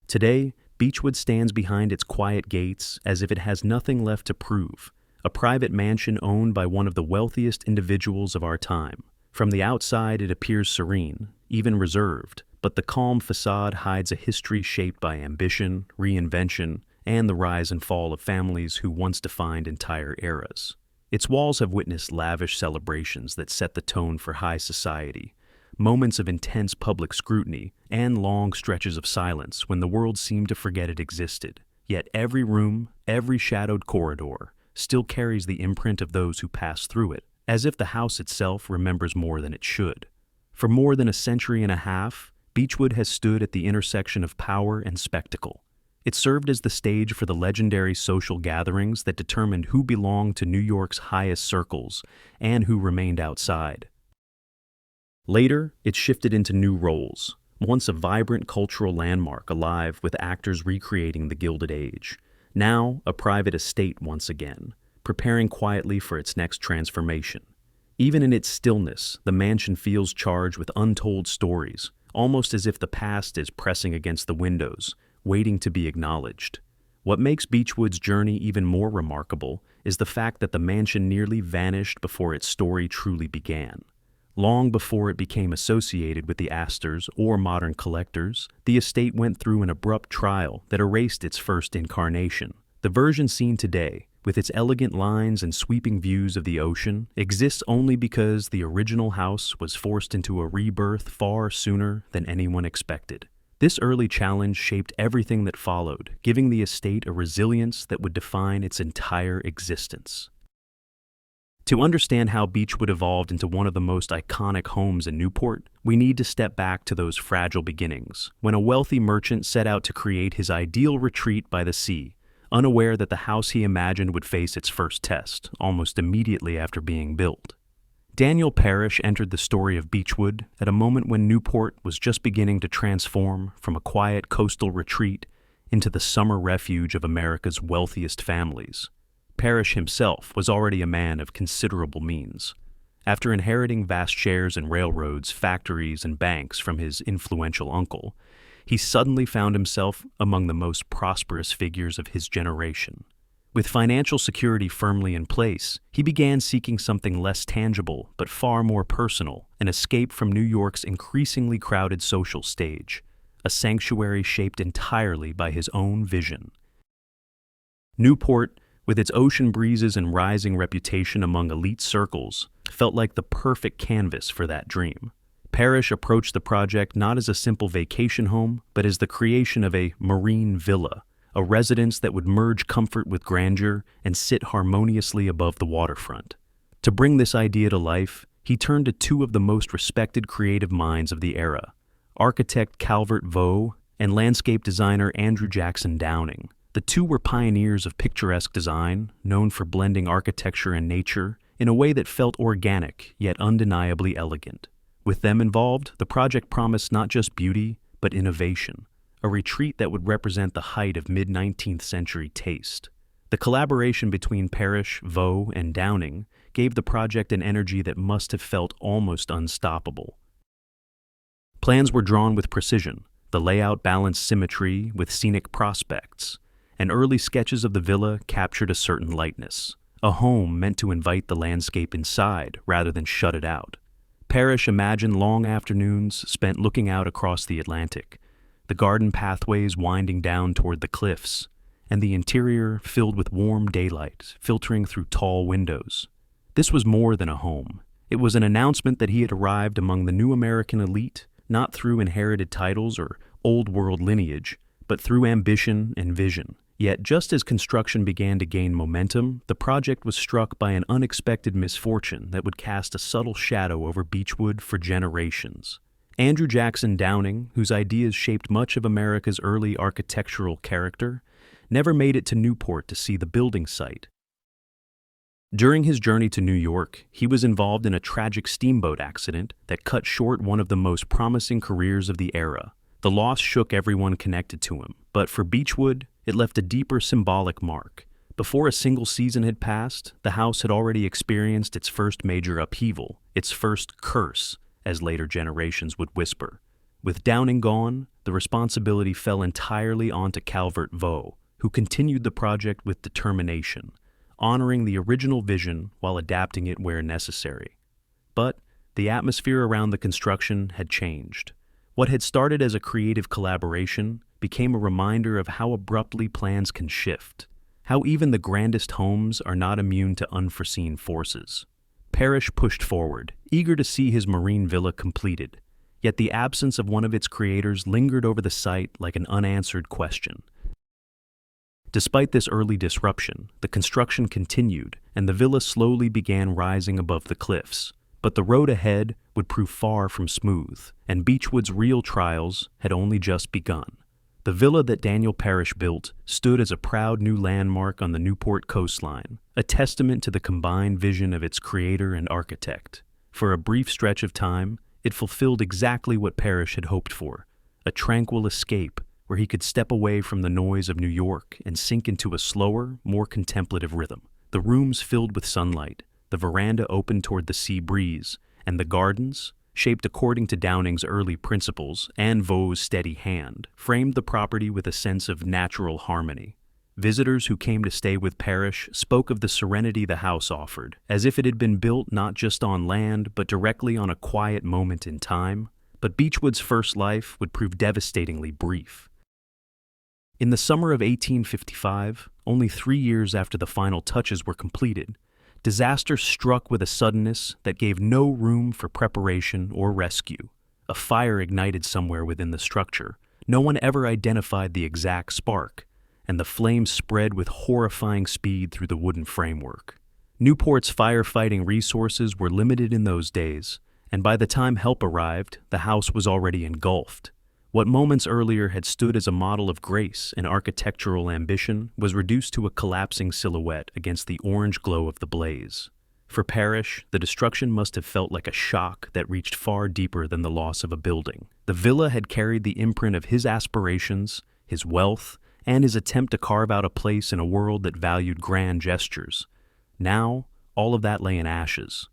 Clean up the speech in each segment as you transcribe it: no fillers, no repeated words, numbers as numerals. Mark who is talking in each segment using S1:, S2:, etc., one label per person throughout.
S1: Today, Beechwood stands behind its quiet gates as if it has nothing left to prove, a private mansion owned by one of the wealthiest individuals of our time. From the outside, it appears serene, even reserved, but the calm facade hides a history shaped by ambition, reinvention, and the rise and fall of families who once defined entire eras. Its walls have witnessed lavish celebrations that set the tone for high society, moments of intense public scrutiny, and long stretches of silence when the world seemed to forget it existed. Yet every room, every shadowed corridor, still carries the imprint of those who passed through it, as if the house itself remembers more than it should. For more than a century and a half, Beechwood has stood at the intersection of power and spectacle. It served as the stage for the legendary social gatherings that determined who belonged to New York's highest circles and who remained outside. Later, it shifted into new roles, once a vibrant cultural landmark alive with actors recreating the Gilded Age, now a private estate once again, preparing quietly for its next transformation. Even in its stillness, the mansion feels charged with untold stories, almost as if the past is pressing against the windows, waiting to be acknowledged. What makes Beechwood's journey even more remarkable is the fact that the mansion nearly vanished before its story truly began. Long before it became associated with the Astors or modern collectors, the estate went through an abrupt trial that erased its first incarnation. The version seen today, with its elegant lines and sweeping views of the ocean, exists only because the original house was forced into a rebirth far sooner than anyone expected. This early challenge shaped everything that followed, giving the estate a resilience that would define its entire existence. To understand how Beechwood evolved into one of the most iconic homes in Newport, we need to step back to those fragile beginnings, when a wealthy merchant set out to create his ideal retreat by the sea, unaware that the house he imagined would face its first test, almost immediately after being built. Daniel Parish entered the story of Beechwood at a moment when Newport was just beginning to transform from a quiet coastal retreat into the summer refuge of America's wealthiest families. Parish himself was already a man of considerable means. After inheriting vast shares in railroads, factories, and banks from his influential uncle, he suddenly found himself among the most prosperous figures of his generation. With financial security firmly in place, he began seeking something less tangible but far more personal, an escape from New York's increasingly crowded social stage, a sanctuary shaped entirely by his own vision. Newport, with its ocean breezes and rising reputation among elite circles, felt like the perfect canvas for that dream. Parish approached the project not as a simple vacation home, but as the creation of a marine villa, a residence that would merge comfort with grandeur and sit harmoniously above the waterfront. To bring this idea to life, he turned to two of the most respected creative minds of the era, architect Calvert Vaux and landscape designer Andrew Jackson Downing. The two were pioneers of picturesque design, known for blending architecture and nature in a way that felt organic yet undeniably elegant. With them involved, the project promised not just beauty, but innovation, a retreat that would represent the height of mid-19th century taste. The collaboration between Parish, Vaux, and Downing gave the project an energy that must have felt almost unstoppable. Plans were drawn with precision, the layout balanced symmetry with scenic prospects, and early sketches of the villa captured a certain lightness, a home meant to invite the landscape inside rather than shut it out. Parish imagined long afternoons spent looking out across the Atlantic, the garden pathways winding down toward the cliffs, and the interior filled with warm daylight filtering through tall windows. This was more than a home. It was an announcement that he had arrived among the new American elite, not through inherited titles or old-world lineage, but through ambition and vision. Yet, just as construction began to gain momentum, the project was struck by an unexpected misfortune that would cast a subtle shadow over Beechwood for generations. Andrew Jackson Downing, whose ideas shaped much of America's early architectural character, never made it to Newport to see the building site. During his journey to New York, he was involved in a tragic steamboat accident that cut short one of the most promising careers of the era. The loss shook everyone connected to him, but for Beechwood, it left a deeper symbolic mark. Before a single season had passed, the house had already experienced its first major upheaval, its first curse, as later generations would whisper. With Downing gone, the responsibility fell entirely onto Calvert Vaux, who continued the project with determination, honoring the original vision while adapting it where necessary. But the atmosphere around the construction had changed. What had started as a creative collaboration became a reminder of how abruptly plans can shift, how even the grandest homes are not immune to unforeseen forces. Parish pushed forward, eager to see his marine villa completed, yet the absence of one of its creators lingered over the site like an unanswered question. Despite this early disruption, the construction continued, and the villa slowly began rising above the cliffs. But the road ahead would prove far from smooth, and Beechwood's real trials had only just begun. The villa that Daniel Parish built stood as a proud new landmark on the Newport coastline, a testament to the combined vision of its creator and architect. For a brief stretch of time, it fulfilled exactly what Parish had hoped for, a tranquil escape where he could step away from the noise of New York and sink into a slower, more contemplative rhythm. The rooms filled with sunlight, the veranda open toward the sea breeze, and the gardens, shaped according to Downing's early principles and Vaux's steady hand, framed the property with a sense of natural harmony. Visitors who came to stay with Parish spoke of the serenity the house offered, as if it had been built not just on land but directly on a quiet moment in time. But Beechwood's first life would prove devastatingly brief. In the summer of 1855, only 3 years after the final touches were completed, disaster struck with a suddenness that gave no room for preparation or rescue. A fire ignited somewhere within the structure. No one ever identified the exact spark, and the flames spread with horrifying speed through the wooden framework. Newport's firefighting resources were limited in those days, and by the time help arrived, the house was already engulfed. What moments earlier had stood as a model of grace and architectural ambition was reduced to a collapsing silhouette against the orange glow of the blaze. For Parish, the destruction must have felt like a shock that reached far deeper than the loss of a building. The villa had carried the imprint of his aspirations, his wealth, and his attempt to carve out a place in a world that valued grand gestures. Now, all of that lay in ashes.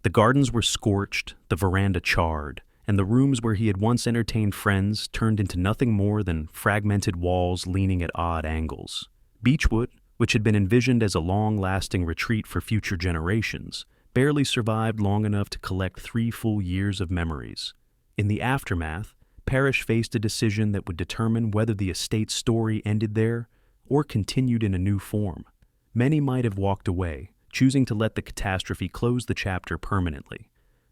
S1: The gardens were scorched, the veranda charred, and the rooms where he had once entertained friends turned into nothing more than fragmented walls leaning at odd angles. Beechwood, which had been envisioned as a long-lasting retreat for future generations, barely survived long enough to collect 3 full years of memories. In the aftermath, Parish faced a decision that would determine whether the estate's story ended there or continued in a new form. Many might have walked away, choosing to let the catastrophe close the chapter permanently.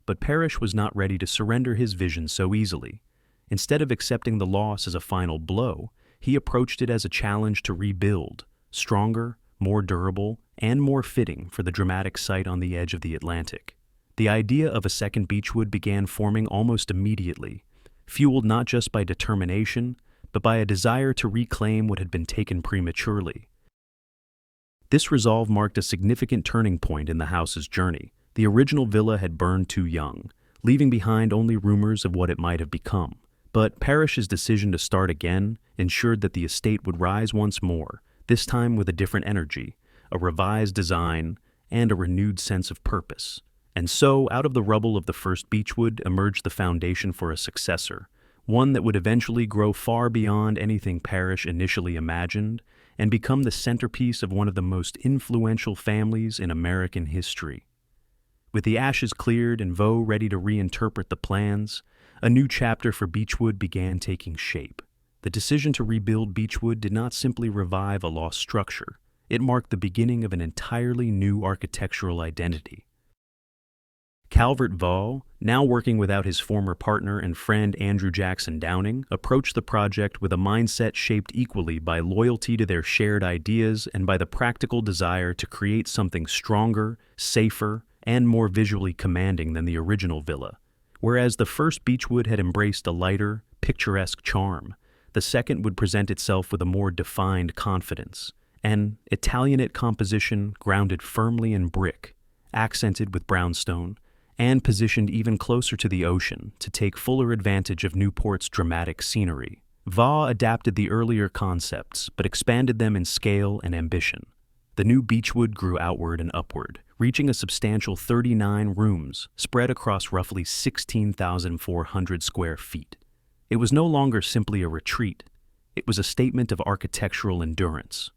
S1: But Parish was not ready to surrender his vision so easily. Instead of accepting the loss as a final blow, he approached it as a challenge to rebuild, stronger, more durable, and more fitting for the dramatic site on the edge of the Atlantic. The idea of a second Beechwood began forming almost immediately, fueled not just by determination, but by a desire to reclaim what had been taken prematurely. This resolve marked a significant turning point in the house's journey. The original villa had burned too young, leaving behind only rumors of what it might have become. But Parish's decision to start again ensured that the estate would rise once more, this time with a different energy, a revised design, and a renewed sense of purpose. And so, out of the rubble of the first Beechwood emerged the foundation for a successor, one that would eventually grow far beyond anything Parish initially imagined and become the centerpiece of one of the most influential families in American history. With the ashes cleared and Vaux ready to reinterpret the plans, a new chapter for Beechwood began taking shape. The decision to rebuild Beechwood did not simply revive a lost structure. It marked the beginning of an entirely new architectural identity. Calvert Vaux, now working without his former partner and friend Andrew Jackson Downing, approached the project with a mindset shaped equally by loyalty to their shared ideas and by the practical desire to create something stronger, safer, and more visually commanding than the original villa. Whereas the first Beechwood had embraced a lighter, picturesque charm, the second would present itself with a more defined confidence, an Italianate composition grounded firmly in brick, accented with brownstone, and positioned even closer to the ocean to take fuller advantage of Newport's dramatic scenery. Vaux adapted the earlier concepts, but expanded them in scale and ambition. The new Beechwood grew outward and upward, reaching a substantial 39 rooms spread across roughly 16,400 square feet. It was no longer simply a retreat. It was a statement of architectural endurance.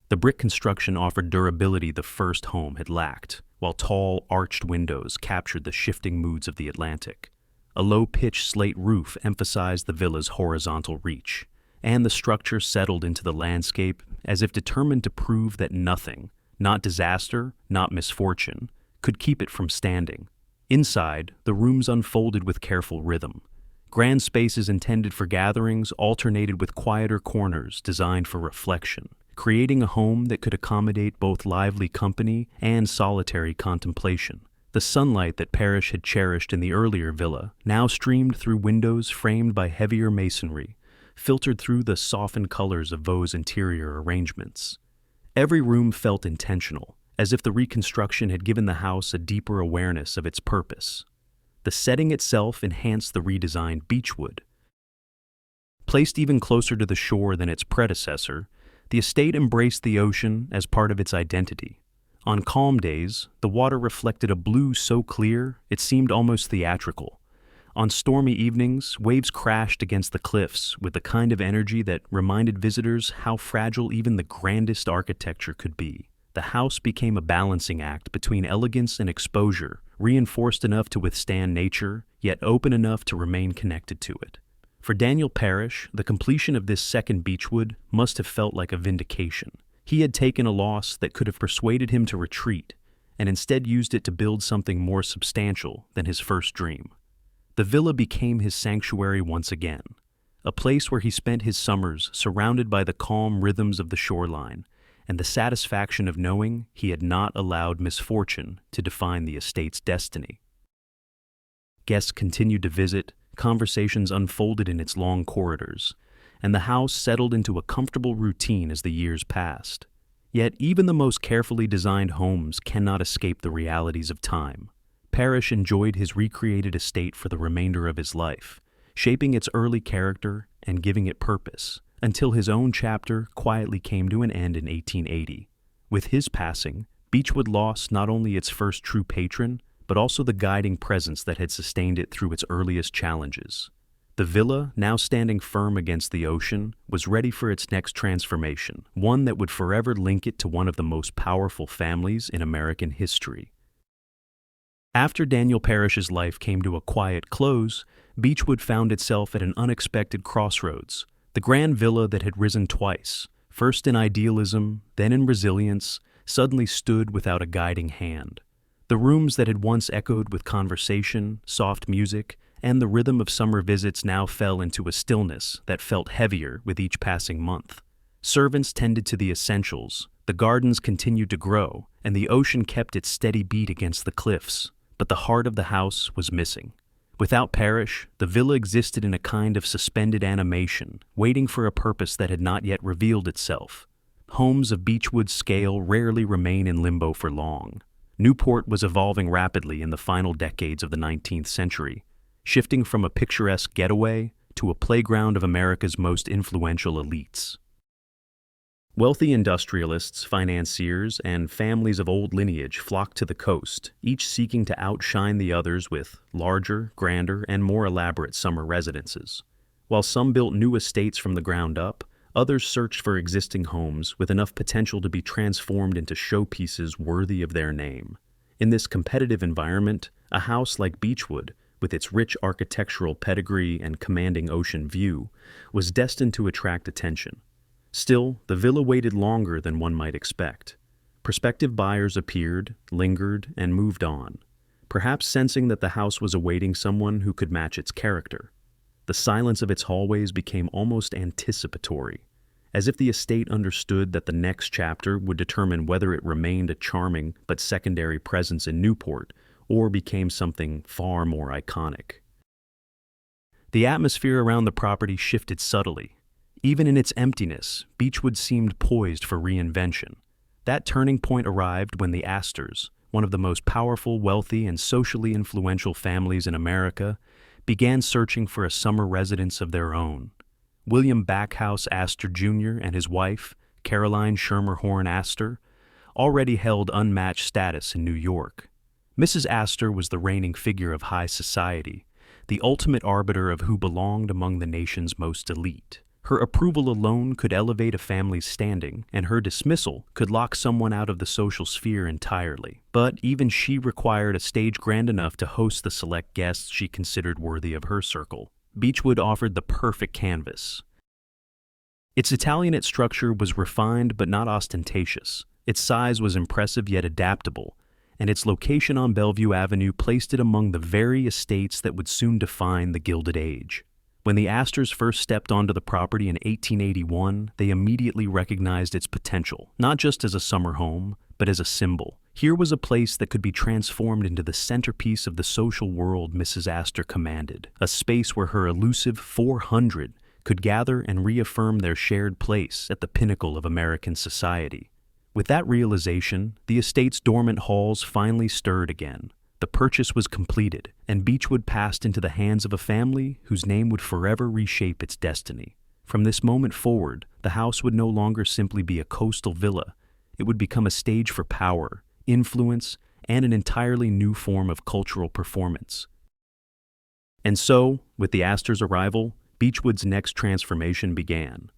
S1: The brick construction offered durability the first home had lacked, while tall, arched windows captured the shifting moods of the Atlantic. A low-pitched slate roof emphasized the villa's horizontal reach, and the structure settled into the landscape as if determined to prove that nothing, not disaster, not misfortune, could keep it from standing. Inside, the rooms unfolded with careful rhythm. Grand spaces intended for gatherings alternated with quieter corners designed for reflection, creating a home that could accommodate both lively company and solitary contemplation. The sunlight that Parish had cherished in the earlier villa now streamed through windows framed by heavier masonry, filtered through the softened colors of Vaux's interior arrangements. Every room felt intentional, as if the reconstruction had given the house a deeper awareness of its purpose. The setting itself enhanced the redesigned Beechwood. Placed even closer to the shore than its predecessor, the estate embraced the ocean as part of its identity. On calm days, the water reflected a blue so clear it seemed almost theatrical. On stormy evenings, waves crashed against the cliffs with the kind of energy that reminded visitors how fragile even the grandest architecture could be. The house became a balancing act between elegance and exposure, reinforced enough to withstand nature, yet open enough to remain connected to it. For Daniel Parish, the completion of this second Beechwood must have felt like a vindication. He had taken a loss that could have persuaded him to retreat, and instead used it to build something more substantial than his first dream. The villa became his sanctuary once again, a place where he spent his summers surrounded by the calm rhythms of the shoreline and the satisfaction of knowing he had not allowed misfortune to define the estate's destiny. Guests continued to visit, conversations unfolded in its long corridors, and the house settled into a comfortable routine as the years passed. Yet even the most carefully designed homes cannot escape the realities of time. Parish enjoyed his recreated estate for the remainder of his life, shaping its early character and giving it purpose, until his own chapter quietly came to an end in 1880. With his passing, Beechwood lost not only its first true patron, but also the guiding presence that had sustained it through its earliest challenges. The villa, now standing firm against the ocean, was ready for its next transformation, one that would forever link it to one of the most powerful families in American history. After Daniel Parish's life came to a quiet close, Beechwood found itself at an unexpected crossroads. The grand villa that had risen twice, first in idealism, then in resilience, suddenly stood without a guiding hand. The rooms that had once echoed with conversation, soft music, and the rhythm of summer visits now fell into a stillness that felt heavier with each passing month. Servants tended to the essentials, the gardens continued to grow, and the ocean kept its steady beat against the cliffs, but the heart of the house was missing. Without Parish, the villa existed in a kind of suspended animation, waiting for a purpose that had not yet revealed itself. Homes of Beechwood's scale rarely remain in limbo for long. Newport was evolving rapidly in the final decades of the 19th century, shifting from a picturesque getaway to a playground of America's most influential elites. Wealthy industrialists, financiers, and families of old lineage flocked to the coast, each seeking to outshine the others with larger, grander, and more elaborate summer residences. While some built new estates from the ground up, others searched for existing homes with enough potential to be transformed into showpieces worthy of their name. In this competitive environment, a house like Beechwood, with its rich architectural pedigree and commanding ocean view, was destined to attract attention. Still, the villa waited longer than one might expect. Prospective buyers appeared, lingered, and moved on, perhaps sensing that the house was awaiting someone who could match its character. The silence of its hallways became almost anticipatory, as if the estate understood that the next chapter would determine whether it remained a charming but secondary presence in Newport or became something far more iconic. The atmosphere around the property shifted subtly. Even in its emptiness, Beechwood seemed poised for reinvention. That turning point arrived when the Astors, one of the most powerful, wealthy, and socially influential families in America, began searching for a summer residence of their own. William Backhouse Astor Jr. and his wife, Caroline Schermerhorn Astor, already held unmatched status in New York. Mrs. Astor was the reigning figure of high society, the ultimate arbiter of who belonged among the nation's most elite. Her approval alone could elevate a family's standing, and her dismissal could lock someone out of the social sphere entirely. But even she required a stage grand enough to host the select guests she considered worthy of her circle. Beechwood offered the perfect canvas. Its Italianate structure was refined but not ostentatious. Its size was impressive yet adaptable, and its location on Bellevue Avenue placed it among the very estates that would soon define the Gilded Age. When the Astors first stepped onto the property in 1881, they immediately recognized its potential, not just as a summer home, but as a symbol. Here was a place that could be transformed into the centerpiece of the social world Mrs. Astor commanded, a space where her elusive 400 could gather and reaffirm their shared place at the pinnacle of American society. With that realization, the estate's dormant halls finally stirred again. The purchase was completed, and Beechwood passed into the hands of a family whose name would forever reshape its destiny. From this moment forward, the house would no longer simply be a coastal villa. It would become a stage for power, influence, and an entirely new form of cultural performance. And so, with the Astors' arrival, Beechwood's next transformation began.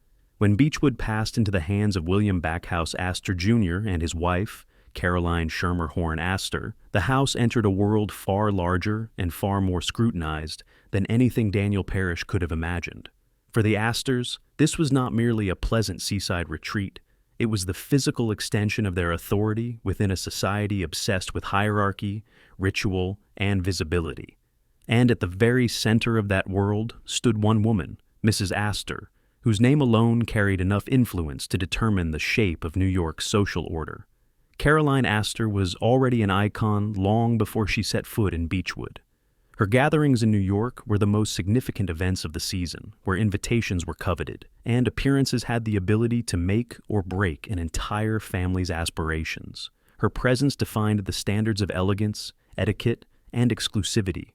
S1: When Beechwood passed into the hands of William Backhouse Astor Jr. and his wife, Caroline Schermerhorn Astor, the house entered a world far larger and far more scrutinized than anything Daniel Parish could have imagined. For the Astors, this was not merely a pleasant seaside retreat. It was the physical extension of their authority within a society obsessed with hierarchy, ritual, and visibility. And at the very center of that world stood one woman, Mrs. Astor, whose name alone carried enough influence to determine the shape of New York's social order. Caroline Astor was already an icon long before she set foot in Beechwood. Her gatherings in New York were the most significant events of the season, where invitations were coveted, and appearances had the ability to make or break an entire family's aspirations. Her presence defined the standards of elegance, etiquette, and exclusivity.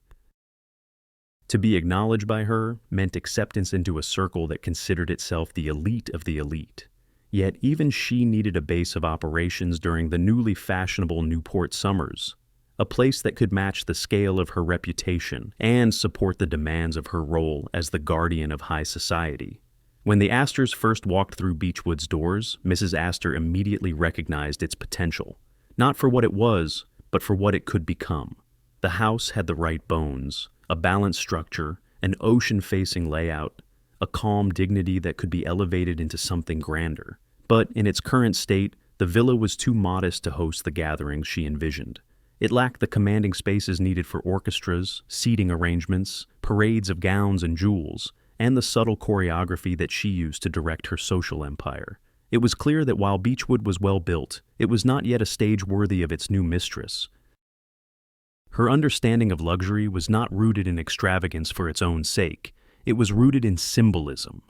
S1: To be acknowledged by her meant acceptance into a circle that considered itself the elite of the elite. Yet even she needed a base of operations during the newly fashionable Newport summers, a place that could match the scale of her reputation and support the demands of her role as the guardian of high society. When the Astors first walked through Beechwood's doors, Mrs. Astor immediately recognized its potential, not for what it was, but for what it could become. The house had the right bones, a balanced structure, an ocean-facing layout, a calm dignity that could be elevated into something grander. But in its current state, the villa was too modest to host the gatherings she envisioned. It lacked the commanding spaces needed for orchestras, seating arrangements, parades of gowns and jewels, and the subtle choreography that she used to direct her social empire. It was clear that while Beechwood was well built, it was not yet a stage worthy of its new mistress. Her understanding of luxury was not rooted in extravagance for its own sake. It was rooted in symbolism.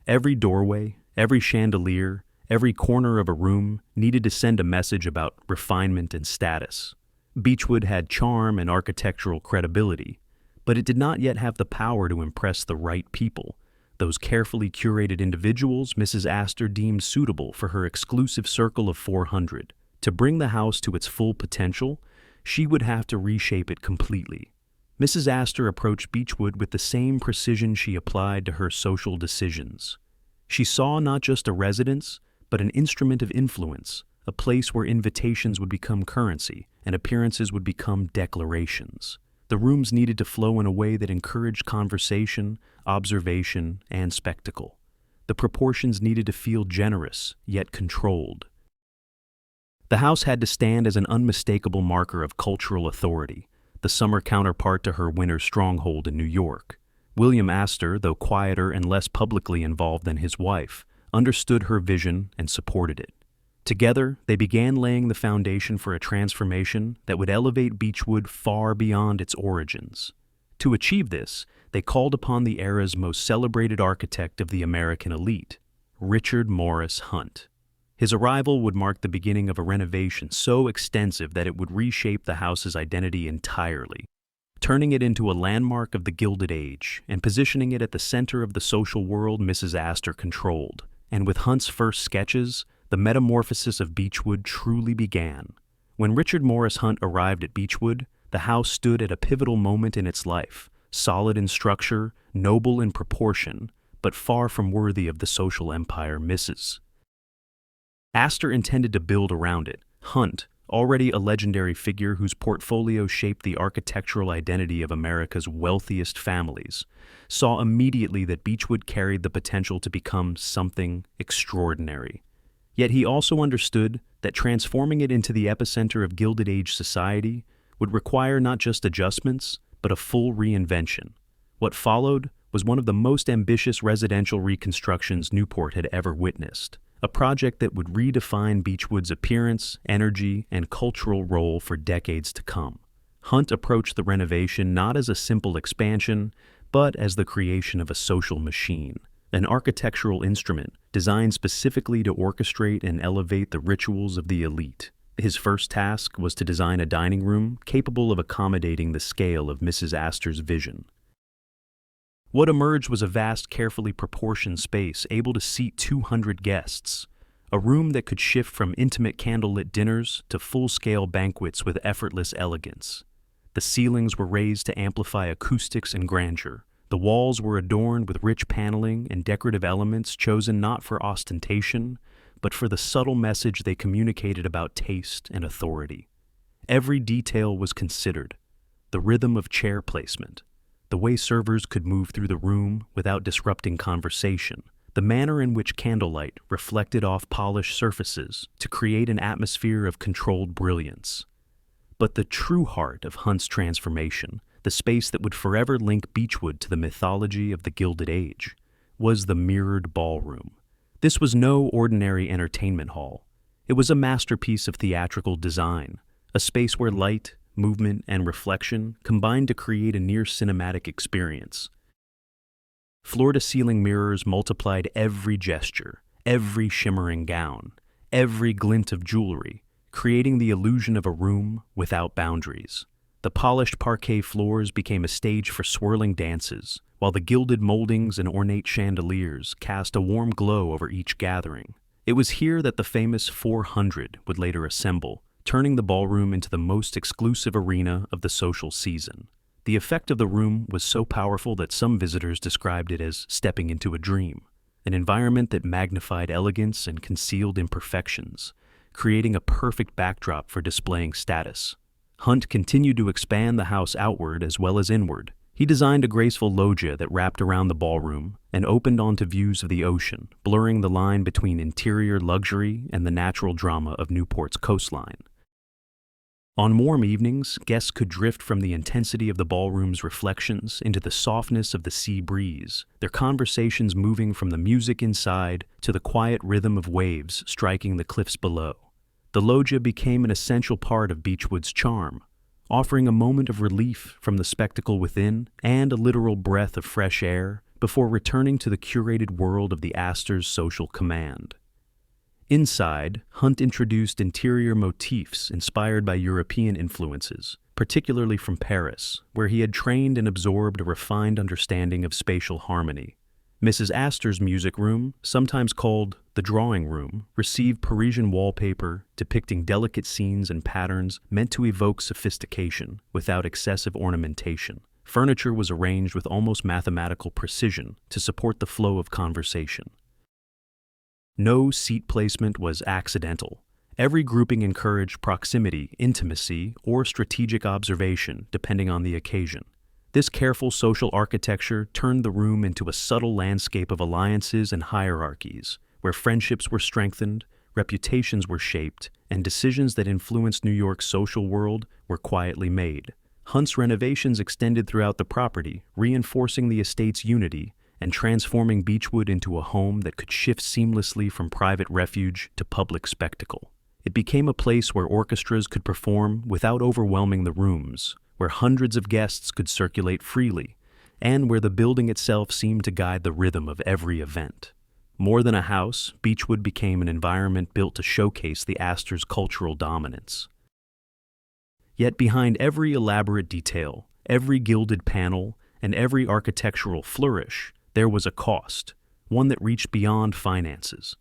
S1: Every doorway, every chandelier, every corner of a room needed to send a message about refinement and status. Beechwood had charm and architectural credibility, but it did not yet have the power to impress the right people, those carefully curated individuals Mrs. Astor deemed suitable for her exclusive circle of 400. To bring the house to its full potential, she would have to reshape it completely. Mrs. Astor approached Beechwood with the same precision she applied to her social decisions. She saw not just a residence, but an instrument of influence, a place where invitations would become currency and appearances would become declarations. The rooms needed to flow in a way that encouraged conversation, observation, and spectacle. The proportions needed to feel generous, yet controlled. The house had to stand as an unmistakable marker of cultural authority, the summer counterpart to her winter stronghold in New York. William Astor, though quieter and less publicly involved than his wife, understood her vision and supported it. Together, they began laying the foundation for a transformation that would elevate Beechwood far beyond its origins. To achieve this, they called upon the era's most celebrated architect of the American elite, Richard Morris Hunt. His arrival would mark the beginning of a renovation so extensive that it would reshape the house's identity entirely, turning it into a landmark of the Gilded Age and positioning it at the center of the social world Mrs. Astor controlled. And with Hunt's first sketches, the metamorphosis of Beechwood truly began. When Richard Morris Hunt arrived at Beechwood, the house stood at a pivotal moment in its life, solid in structure, noble in proportion, but far from worthy of the social empire Mrs. Astor intended to build around it. Hunt, already a legendary figure whose portfolio shaped the architectural identity of America's wealthiest families, saw immediately that Beechwood carried the potential to become something extraordinary. Yet he also understood that transforming it into the epicenter of Gilded Age society would require not just adjustments, but a full reinvention. What followed was one of the most ambitious residential reconstructions Newport had ever witnessed, a project that would redefine Beechwood's appearance, energy, and cultural role for decades to come. Hunt approached the renovation not as a simple expansion, but as the creation of a social machine, an architectural instrument designed specifically to orchestrate and elevate the rituals of the elite. His first task was to design a dining room capable of accommodating the scale of Mrs. Astor's vision. What emerged was a vast, carefully proportioned space able to seat 200 guests, a room that could shift from intimate candlelit dinners to full-scale banquets with effortless elegance. The ceilings were raised to amplify acoustics and grandeur. The walls were adorned with rich paneling and decorative elements chosen not for ostentation, but for the subtle message they communicated about taste and authority. Every detail was considered: the rhythm of chair placement, the way servers could move through the room without disrupting conversation, the manner in which candlelight reflected off polished surfaces to create an atmosphere of controlled brilliance. But the true heart of Hunt's transformation, the space that would forever link Beechwood to the mythology of the Gilded Age, was the mirrored ballroom. This was no ordinary entertainment hall. It was a masterpiece of theatrical design, a space where light, movement, and reflection combined to create a near-cinematic experience. Floor-to-ceiling mirrors multiplied every gesture, every shimmering gown, every glint of jewelry, creating the illusion of a room without boundaries. The polished parquet floors became a stage for swirling dances, while the gilded moldings and ornate chandeliers cast a warm glow over each gathering. It was here that the famous 400 would later assemble, turning the ballroom into the most exclusive arena of the social season. The effect of the room was so powerful that some visitors described it as stepping into a dream, an environment that magnified elegance and concealed imperfections, creating a perfect backdrop for displaying status. Hunt continued to expand the house outward as well as inward. He designed a graceful loggia that wrapped around the ballroom and opened onto views of the ocean, blurring the line between interior luxury and the natural drama of Newport's coastline. On warm evenings, guests could drift from the intensity of the ballroom's reflections into the softness of the sea breeze, their conversations moving from the music inside to the quiet rhythm of waves striking the cliffs below. The loggia became an essential part of Beechwood's charm, offering a moment of relief from the spectacle within and a literal breath of fresh air before returning to the curated world of the Astor's social command. Inside, Hunt introduced interior motifs inspired by European influences, particularly from Paris, where he had trained and absorbed a refined understanding of spatial harmony. Mrs. Astor's music room, sometimes called the drawing room, received Parisian wallpaper depicting delicate scenes and patterns meant to evoke sophistication without excessive ornamentation. Furniture was arranged with almost mathematical precision to support the flow of conversation. No seat placement was accidental. Every grouping encouraged proximity, intimacy, or strategic observation, depending on the occasion. This careful social architecture turned the room into a subtle landscape of alliances and hierarchies, where friendships were strengthened, reputations were shaped, and decisions that influenced New York's social world were quietly made. Hunt's renovations extended throughout the property, reinforcing the estate's unity and transforming Beechwood into a home that could shift seamlessly from private refuge to public spectacle. It became a place where orchestras could perform without overwhelming the rooms, where hundreds of guests could circulate freely, and where the building itself seemed to guide the rhythm of every event. More than a house, Beechwood became an environment built to showcase the Astor's cultural dominance. Yet behind every elaborate detail, every gilded panel, and every architectural flourish, there was a cost, one that reached beyond finances.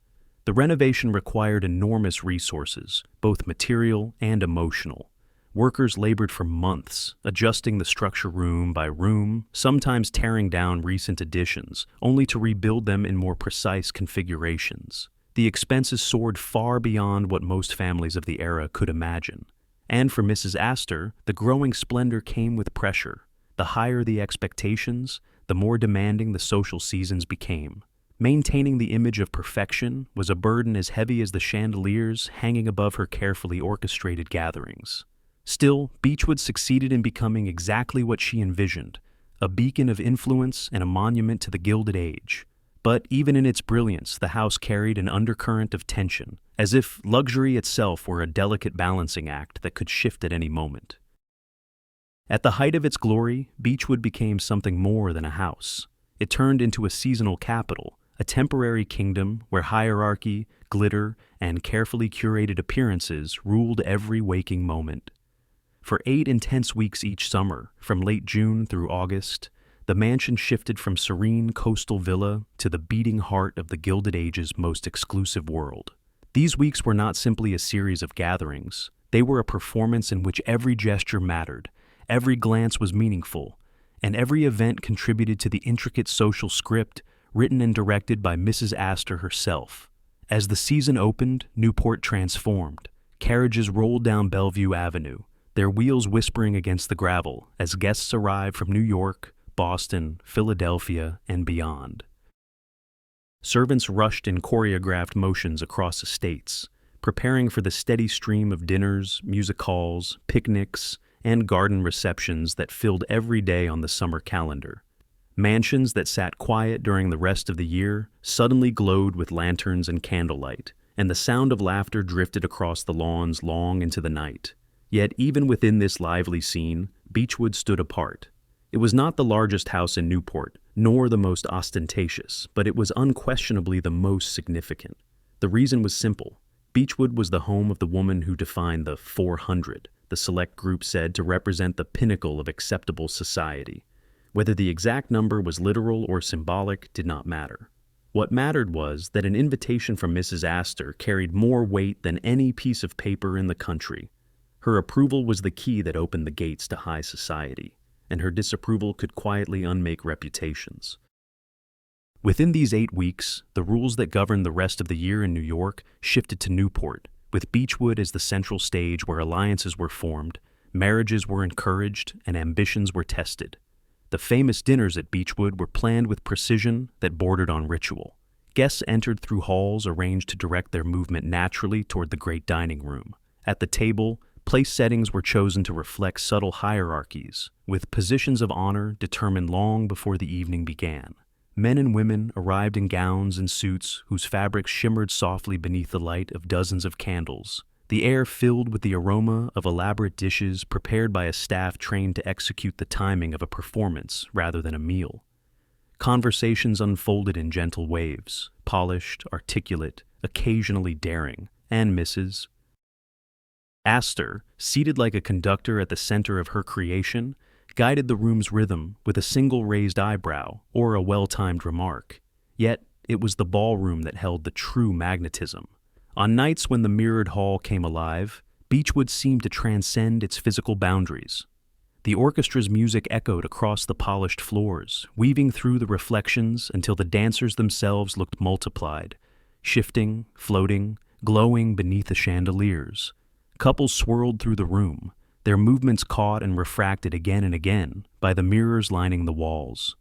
S1: The renovation required enormous resources, both material and emotional. Workers labored for months, adjusting the structure room by room, sometimes tearing down recent additions, only to rebuild them in more precise configurations. The expenses soared far beyond what most families of the era could imagine. And for Mrs. Astor, the growing splendor came with pressure. The higher the expectations, the more demanding the social seasons became. Maintaining the image of perfection was a burden as heavy as the chandeliers hanging above her carefully orchestrated gatherings. Still, Beechwood succeeded in becoming exactly what she envisioned, a beacon of influence and a monument to the Gilded Age. But even in its brilliance, the house carried an undercurrent of tension, as if luxury itself were a delicate balancing act that could shift at any moment. At the height of its glory, Beechwood became something more than a house. It turned into a seasonal capital, a temporary kingdom where hierarchy, glitter, and carefully curated appearances ruled every waking moment. For 8 intense weeks each summer, from late June through August, the mansion shifted from serene coastal villa to the beating heart of the Gilded Age's most exclusive world. These weeks were not simply a series of gatherings. They were a performance in which every gesture mattered, every glance was meaningful, and every event contributed to the intricate social script written and directed by Mrs. Astor herself. As the season opened, Newport transformed. Carriages rolled down Bellevue Avenue, their wheels whispering against the gravel as guests arrived from New York, Boston, Philadelphia, and beyond. Servants rushed in choreographed motions across estates, preparing for the steady stream of dinners, music halls, picnics, and garden receptions that filled every day on the summer calendar. Mansions that sat quiet during the rest of the year suddenly glowed with lanterns and candlelight, and the sound of laughter drifted across the lawns long into the night. Yet even within this lively scene, Beechwood stood apart. It was not the largest house in Newport, nor the most ostentatious, but it was unquestionably the most significant. The reason was simple. Beechwood was the home of the woman who defined the 400, the select group said to represent the pinnacle of acceptable society. Whether the exact number was literal or symbolic did not matter. What mattered was that an invitation from Mrs. Astor carried more weight than any piece of paper in the country. Her approval was the key that opened the gates to high society, and her disapproval could quietly unmake reputations. Within these 8 weeks, the rules that governed the rest of the year in New York shifted to Newport, with Beechwood as the central stage where alliances were formed, marriages were encouraged, and ambitions were tested. The famous dinners at Beechwood were planned with precision that bordered on ritual. Guests entered through halls arranged to direct their movement naturally toward the great dining room. At the table, place settings were chosen to reflect subtle hierarchies, with positions of honor determined long before the evening began. Men and women arrived in gowns and suits whose fabrics shimmered softly beneath the light of dozens of candles, the air filled with the aroma of elaborate dishes prepared by a staff trained to execute the timing of a performance rather than a meal. Conversations unfolded in gentle waves, polished, articulate, occasionally daring, and Mrs. Astor, seated like a conductor at the center of her creation, guided the room's rhythm with a single raised eyebrow or a well-timed remark. Yet, it was the ballroom that held the true magnetism. On nights when the mirrored hall came alive, Beechwood seemed to transcend its physical boundaries. The orchestra's music echoed across the polished floors, weaving through the reflections until the dancers themselves looked multiplied, shifting, floating, glowing beneath the chandeliers. Couples swirled through the room, their movements caught and refracted again and again by the mirrors lining the walls.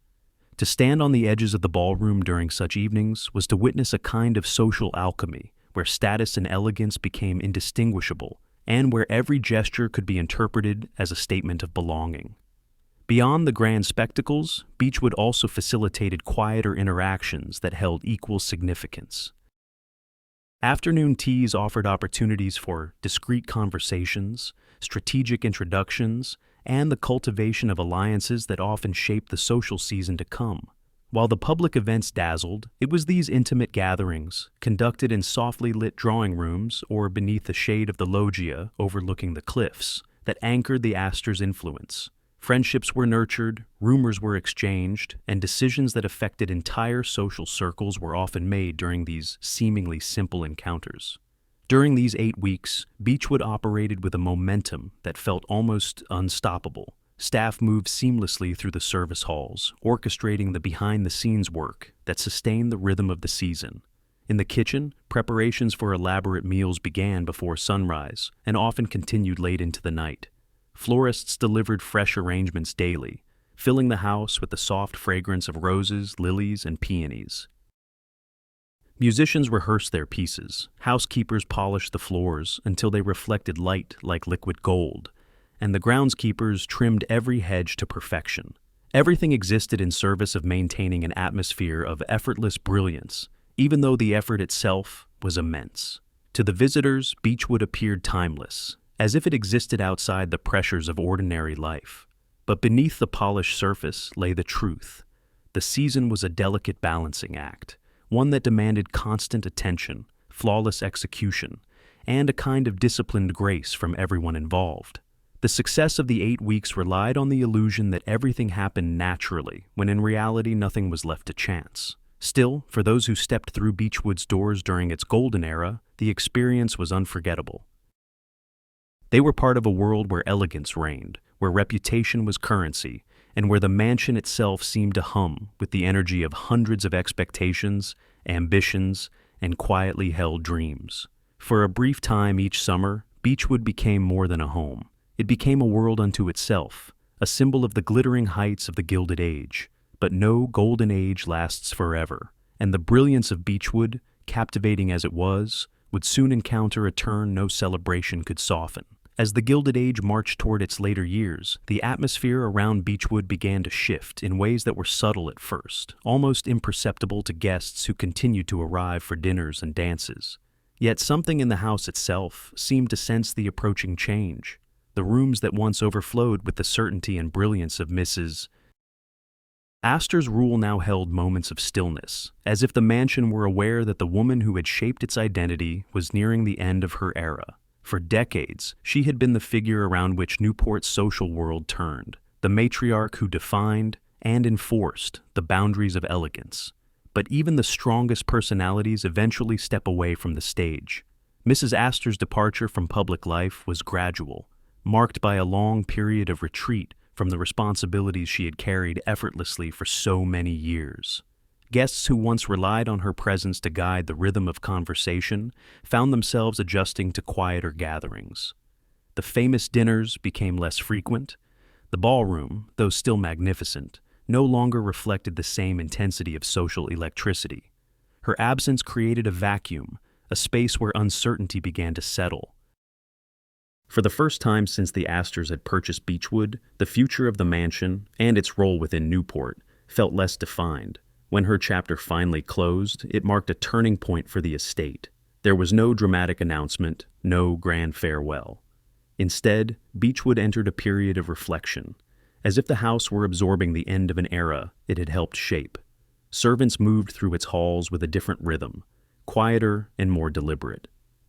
S1: To stand on the edges of the ballroom during such evenings was to witness a kind of social alchemy, where status and elegance became indistinguishable, and where every gesture could be interpreted as a statement of belonging. Beyond the grand spectacles, Beechwood also facilitated quieter interactions that held equal significance. Afternoon teas offered opportunities for discreet conversations, strategic introductions, and the cultivation of alliances that often shaped the social season to come. While the public events dazzled, it was these intimate gatherings, conducted in softly lit drawing rooms or beneath the shade of the loggia overlooking the cliffs, that anchored the Astor's influence. Friendships were nurtured, rumors were exchanged, and decisions that affected entire social circles were often made during these seemingly simple encounters. During these 8 weeks, Beechwood operated with a momentum that felt almost unstoppable. Staff moved seamlessly through the service halls, orchestrating the behind-the-scenes work that sustained the rhythm of the season. In the kitchen, preparations for elaborate meals began before sunrise and often continued late into the night. Florists delivered fresh arrangements daily, filling the house with the soft fragrance of roses, lilies, and peonies. Musicians rehearsed their pieces, housekeepers polished the floors until they reflected light like liquid gold, and the groundskeepers trimmed every hedge to perfection. Everything existed in service of maintaining an atmosphere of effortless brilliance, even though the effort itself was immense. To the visitors, Beechwood appeared timeless, as if it existed outside the pressures of ordinary life. But beneath the polished surface lay the truth. The season was a delicate balancing act, one that demanded constant attention, flawless execution, and a kind of disciplined grace from everyone involved. The success of the 8 weeks relied on the illusion that everything happened naturally, when in reality nothing was left to chance. Still, for those who stepped through Beechwood's doors during its golden era, the experience was unforgettable. They were part of a world where elegance reigned, where reputation was currency, and where the mansion itself seemed to hum with the energy of hundreds of expectations, ambitions, and quietly held dreams. For a brief time each summer, Beechwood became more than a home. It became a world unto itself, a symbol of the glittering heights of the Gilded Age. But no golden age lasts forever, and the brilliance of Beechwood, captivating as it was, would soon encounter a turn no celebration could soften. As the Gilded Age marched toward its later years, the atmosphere around Beechwood began to shift in ways that were subtle at first, almost imperceptible to guests who continued to arrive for dinners and dances. Yet something in the house itself seemed to sense the approaching change. The rooms that once overflowed with the certainty and brilliance of Mrs. Astor's rule now held moments of stillness, as if the mansion were aware that the woman who had shaped its identity was nearing the end of her era. For decades, she had been the figure around which Newport's social world turned, the matriarch who defined and enforced the boundaries of elegance. But even the strongest personalities eventually step away from the stage. Mrs. Astor's departure from public life was gradual, marked by a long period of retreat from the responsibilities she had carried effortlessly for so many years. Guests who once relied on her presence to guide the rhythm of conversation found themselves adjusting to quieter gatherings. The famous dinners became less frequent. The ballroom, though still magnificent, no longer reflected the same intensity of social electricity. Her absence created a vacuum, a space where uncertainty began to settle. For the first time since the Astors had purchased Beechwood, the future of the mansion and its role within Newport felt less defined. When her chapter finally closed, it marked a turning point for the estate. There was no dramatic announcement, no grand farewell. Instead, Beechwood entered a period of reflection, as if the house were absorbing the end of an era it had helped shape. Servants moved through its halls with a different rhythm, quieter and more deliberate.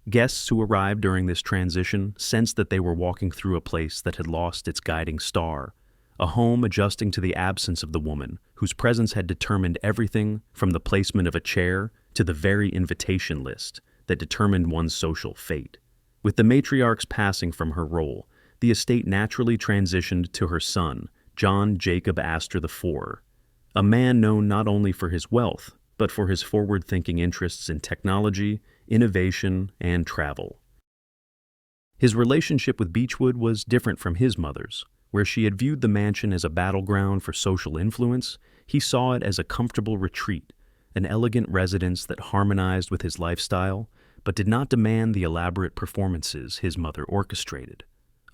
S1: Guests who arrived during this transition sensed that they were walking through a place that had lost its guiding star, a home adjusting to the absence of the woman whose presence had determined everything from the placement of a chair to the very invitation list that determined one's social fate. With the matriarch's passing from her role, the estate naturally transitioned to her son, John Jacob Astor IV, a man known not only for his wealth, but for his forward-thinking interests in technology, innovation, and travel. His relationship with Beechwood was different from his mother's. Where she had viewed the mansion as a battleground for social influence, he saw it as a comfortable retreat, an elegant residence that harmonized with his lifestyle, but did not demand the elaborate performances his mother orchestrated.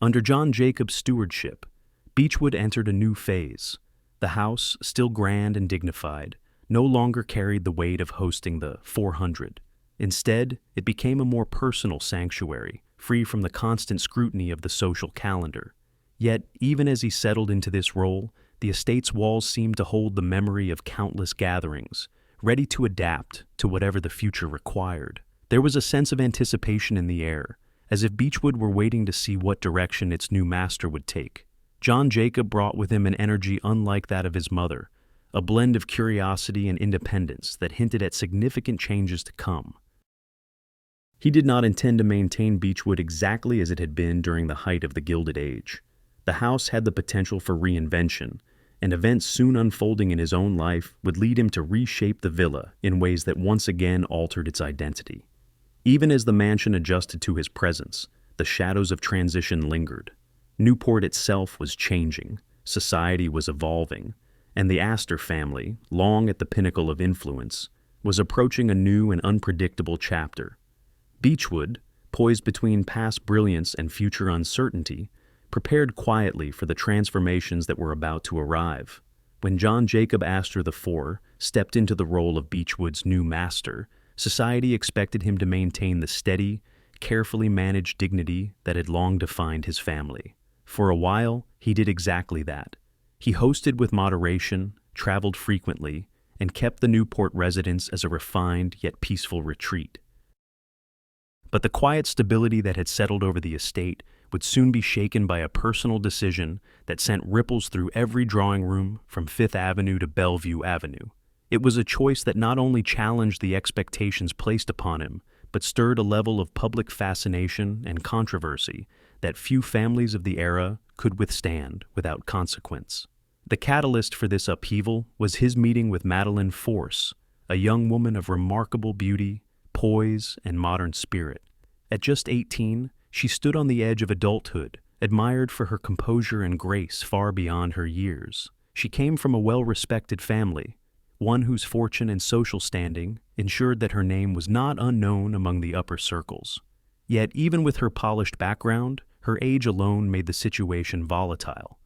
S1: Under John Jacob's stewardship, Beechwood entered a new phase. The house, still grand and dignified, no longer carried the weight of hosting the 400. Instead, it became a more personal sanctuary, free from the constant scrutiny of the social calendar. Yet, even as he settled into this role, the estate's walls seemed to hold the memory of countless gatherings, ready to adapt to whatever the future required. There was a sense of anticipation in the air, as if Beechwood were waiting to see what direction its new master would take. John Jacob brought with him an energy unlike that of his mother, a blend of curiosity and independence that hinted at significant changes to come. He did not intend to maintain Beechwood exactly as it had been during the height of the Gilded Age. The house had the potential for reinvention, and events soon unfolding in his own life would lead him to reshape the villa in ways that once again altered its identity. Even as the mansion adjusted to his presence, the shadows of transition lingered. Newport itself was changing, society was evolving, and the Astor family, long at the pinnacle of influence, was approaching a new and unpredictable chapter. Beechwood, poised between past brilliance and future uncertainty, prepared quietly for the transformations that were about to arrive. When John Jacob Astor IV stepped into the role of Beechwood's new master, society expected him to maintain the steady, carefully managed dignity that had long defined his family. For a while, he did exactly that. He hosted with moderation, traveled frequently, and kept the Newport residence as a refined yet peaceful retreat. But the quiet stability that had settled over the estate would soon be shaken by a personal decision that sent ripples through every drawing room from Fifth Avenue to Bellevue Avenue. It was a choice that not only challenged the expectations placed upon him, but stirred a level of public fascination and controversy that few families of the era could withstand without consequence. The catalyst for this upheaval was his meeting with Madeleine Force, a young woman of remarkable beauty, poise, and modern spirit. At just 18, she stood on the edge of adulthood, admired for her composure and grace far beyond her years. She came from a well-respected family, one whose fortune and social standing ensured that her name was not unknown among the upper circles. Yet even with her polished background, her age alone made the situation volatile.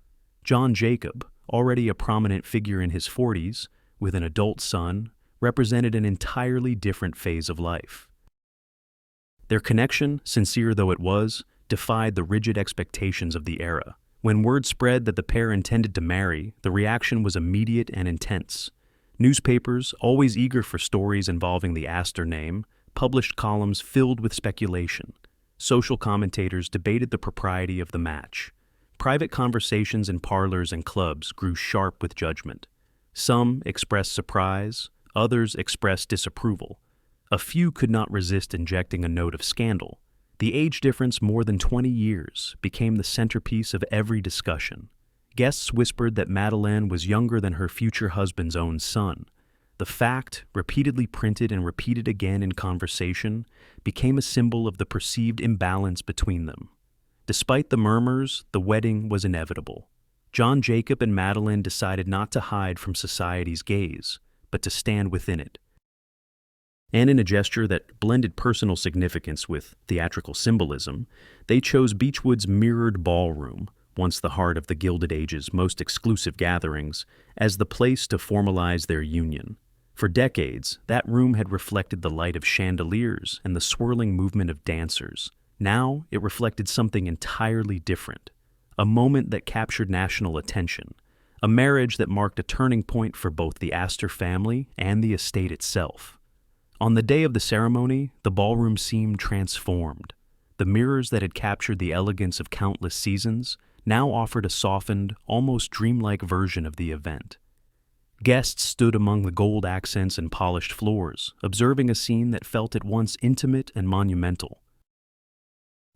S1: John Jacob, already a prominent figure in his 40s, with an adult son, represented an entirely different phase of life. Their connection, sincere though it was, defied the rigid expectations of the era. When word spread that the pair intended to marry, the reaction was immediate and intense. Newspapers, always eager for stories involving the Astor name, published columns filled with speculation. Social commentators debated the propriety of the match. Private conversations in parlors and clubs grew sharp with judgment. Some expressed surprise, others expressed disapproval. A few could not resist injecting a note of scandal. The age difference, more than 20 years, became the centerpiece of every discussion. Guests whispered that Madeleine was younger than her future husband's own son. The fact, repeatedly printed and repeated again in conversation, became a symbol of the perceived imbalance between them. Despite the murmurs, the wedding was inevitable. John Jacob and Madeleine decided not to hide from society's gaze, but to stand within it. And in a gesture that blended personal significance with theatrical symbolism, they chose Beechwood's mirrored ballroom, once the heart of the Gilded Age's most exclusive gatherings, as the place to formalize their union. For decades, that room had reflected the light of chandeliers and the swirling movement of dancers. Now it reflected something entirely different, a moment that captured national attention, a marriage that marked a turning point for both the Astor family and the estate itself. On the day of the ceremony, the ballroom seemed transformed. The mirrors that had captured the elegance of countless seasons now offered a softened, almost dreamlike version of the event. Guests stood among the gold accents and polished floors, observing a scene that felt at once intimate and monumental.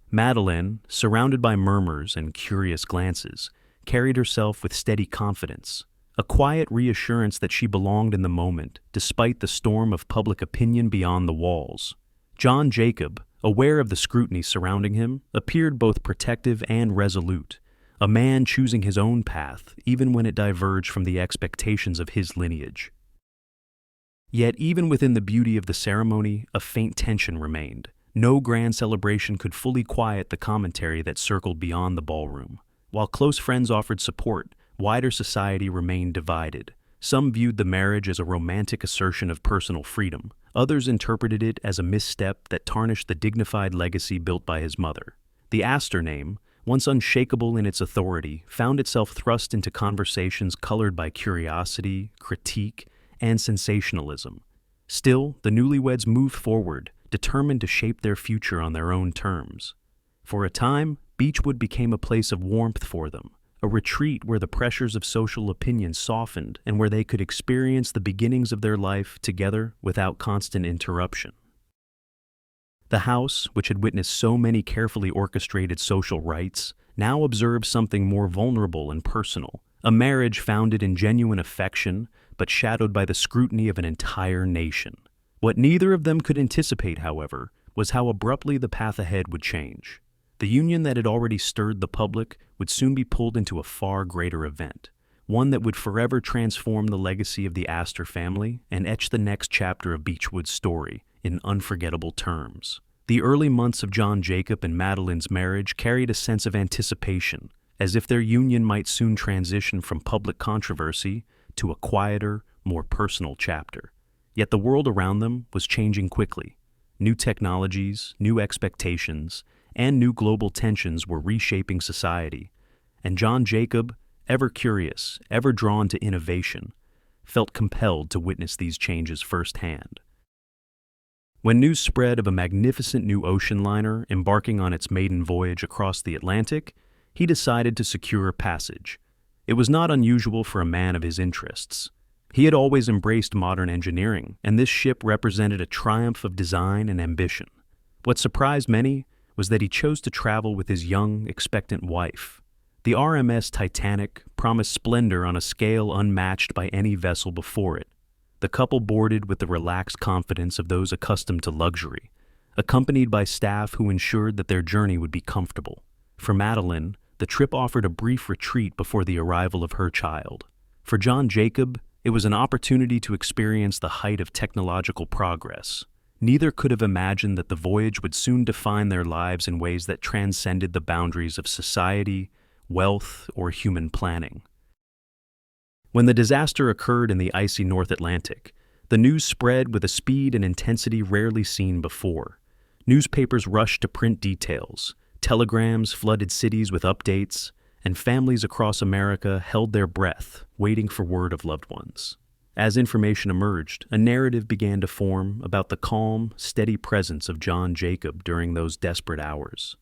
S1: Madeleine, surrounded by murmurs and curious glances, carried herself with steady confidence, a quiet reassurance that she belonged in the moment, despite the storm of public opinion beyond the walls. John Jacob, aware of the scrutiny surrounding him, appeared both protective and resolute, a man choosing his own path even when it diverged from the expectations of his lineage. Yet even within the beauty of the ceremony, a faint tension remained. No grand celebration could fully quiet the commentary that circled beyond the ballroom. While close friends offered support, wider society remained divided. Some viewed the marriage as a romantic assertion of personal freedom. Others interpreted it as a misstep that tarnished the dignified legacy built by his mother. The Astor name, once unshakable in its authority, found itself thrust into conversations colored by curiosity, critique, and sensationalism. Still, the newlyweds moved forward, determined to shape their future on their own terms. For a time, Beechwood became a place of warmth for them, a retreat where the pressures of social opinion softened and where they could experience the beginnings of their life together without constant interruption. The house, which had witnessed so many carefully orchestrated social rites, now observed something more vulnerable and personal, a marriage founded in genuine affection but shadowed by the scrutiny of an entire nation. What neither of them could anticipate, however, was how abruptly the path ahead would change. The union that had already stirred the public would soon be pulled into a far greater event, one that would forever transform the legacy of the Astor family and etch the next chapter of Beechwood's story in unforgettable terms. The early months of John Jacob and Madeleine's marriage carried a sense of anticipation, as if their union might soon transition from public controversy to a quieter, more personal chapter. Yet the world around them was changing quickly. New technologies, new expectations, and new global tensions were reshaping society, and John Jacob, ever curious, ever drawn to innovation, felt compelled to witness these changes firsthand. When news spread of a magnificent new ocean liner embarking on its maiden voyage across the Atlantic, he decided to secure passage. It was not unusual for a man of his interests. He had always embraced modern engineering, and this ship represented a triumph of design and ambition. What surprised many was that he chose to travel with his young, expectant wife. The RMS Titanic promised splendor on a scale unmatched by any vessel before it. The couple boarded with the relaxed confidence of those accustomed to luxury, accompanied by staff who ensured that their journey would be comfortable. For Madeleine, the trip offered a brief retreat before the arrival of her child. For John Jacob, it was an opportunity to experience the height of technological progress. Neither could have imagined that the voyage would soon define their lives in ways that transcended the boundaries of society, wealth, or human planning. When the disaster occurred in the icy North Atlantic, the news spread with a speed and intensity rarely seen before. Newspapers rushed to print details, telegrams flooded cities with updates, and families across America held their breath, waiting for word of loved ones. As information emerged, a narrative began to form about the calm, steady presence of John Jacob during those desperate hours.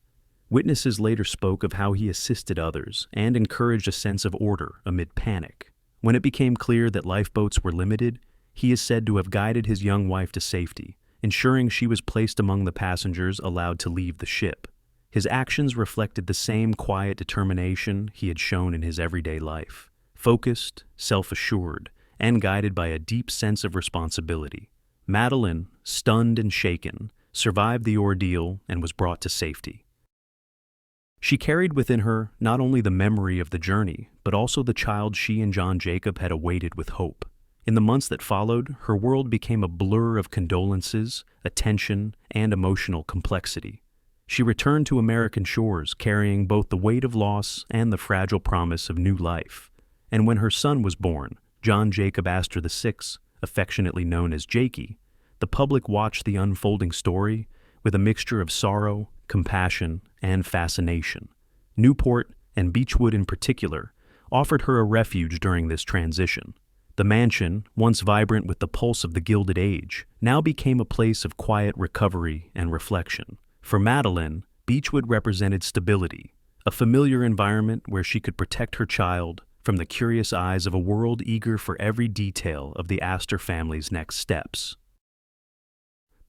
S1: Witnesses later spoke of how he assisted others and encouraged a sense of order amid panic. When it became clear that lifeboats were limited, he is said to have guided his young wife to safety, ensuring she was placed among the passengers allowed to leave the ship. His actions reflected the same quiet determination he had shown in his everyday life, focused, self-assured, and guided by a deep sense of responsibility. Madeleine, stunned and shaken, survived the ordeal and was brought to safety. She carried within her not only the memory of the journey, but also the child she and John Jacob had awaited with hope. In the months that followed, her world became a blur of condolences, attention, and emotional complexity. She returned to American shores carrying both the weight of loss and the fragile promise of new life. And when her son was born, John Jacob Astor VI, affectionately known as Jakey, the public watched the unfolding story with a mixture of sorrow, compassion, and fascination. Newport, and Beechwood in particular, offered her a refuge during this transition. The mansion, once vibrant with the pulse of the Gilded Age, now became a place of quiet recovery and reflection. For Madeleine, Beechwood represented stability, a familiar environment where she could protect her child from the curious eyes of a world eager for every detail of the Astor family's next steps.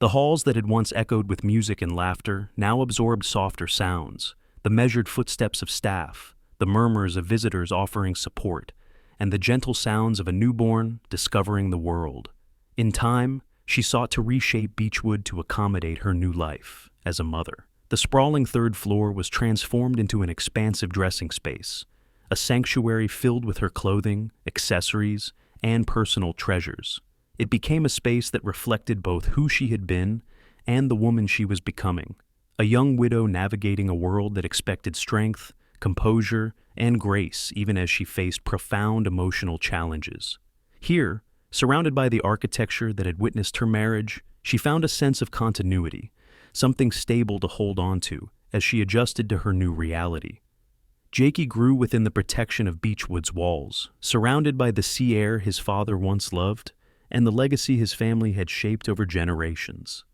S1: The halls that had once echoed with music and laughter now absorbed softer sounds, the measured footsteps of staff, the murmurs of visitors offering support, and the gentle sounds of a newborn discovering the world. In time, she sought to reshape Beechwood to accommodate her new life as a mother. The sprawling third floor was transformed into an expansive dressing space, a sanctuary filled with her clothing, accessories, and personal treasures. It became a space that reflected both who she had been and the woman she was becoming, a young widow navigating a world that expected strength, composure, and grace even as she faced profound emotional challenges. Here, surrounded by the architecture that had witnessed her marriage, she found a sense of continuity, something stable to hold on to as she adjusted to her new reality. Jakey grew within the protection of Beechwood's walls, surrounded by the sea air his father once loved and the legacy his family had shaped over generations.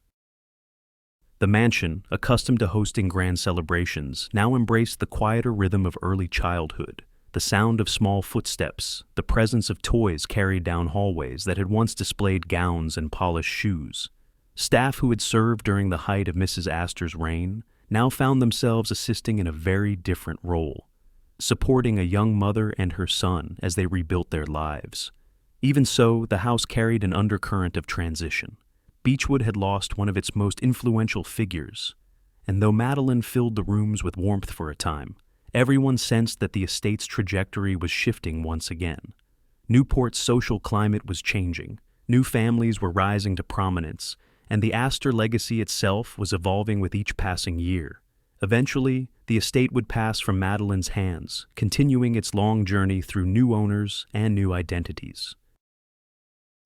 S1: The mansion, accustomed to hosting grand celebrations, now embraced the quieter rhythm of early childhood, the sound of small footsteps, the presence of toys carried down hallways that had once displayed gowns and polished shoes. Staff who had served during the height of Mrs. Astor's reign now found themselves assisting in a very different role, supporting a young mother and her son as they rebuilt their lives. Even so, the house carried an undercurrent of transition. Beechwood had lost one of its most influential figures, and though Madeleine filled the rooms with warmth for a time, everyone sensed that the estate's trajectory was shifting once again. Newport's social climate was changing, new families were rising to prominence, and the Astor legacy itself was evolving with each passing year. Eventually, the estate would pass from Madeleine's hands, continuing its long journey through new owners and new identities.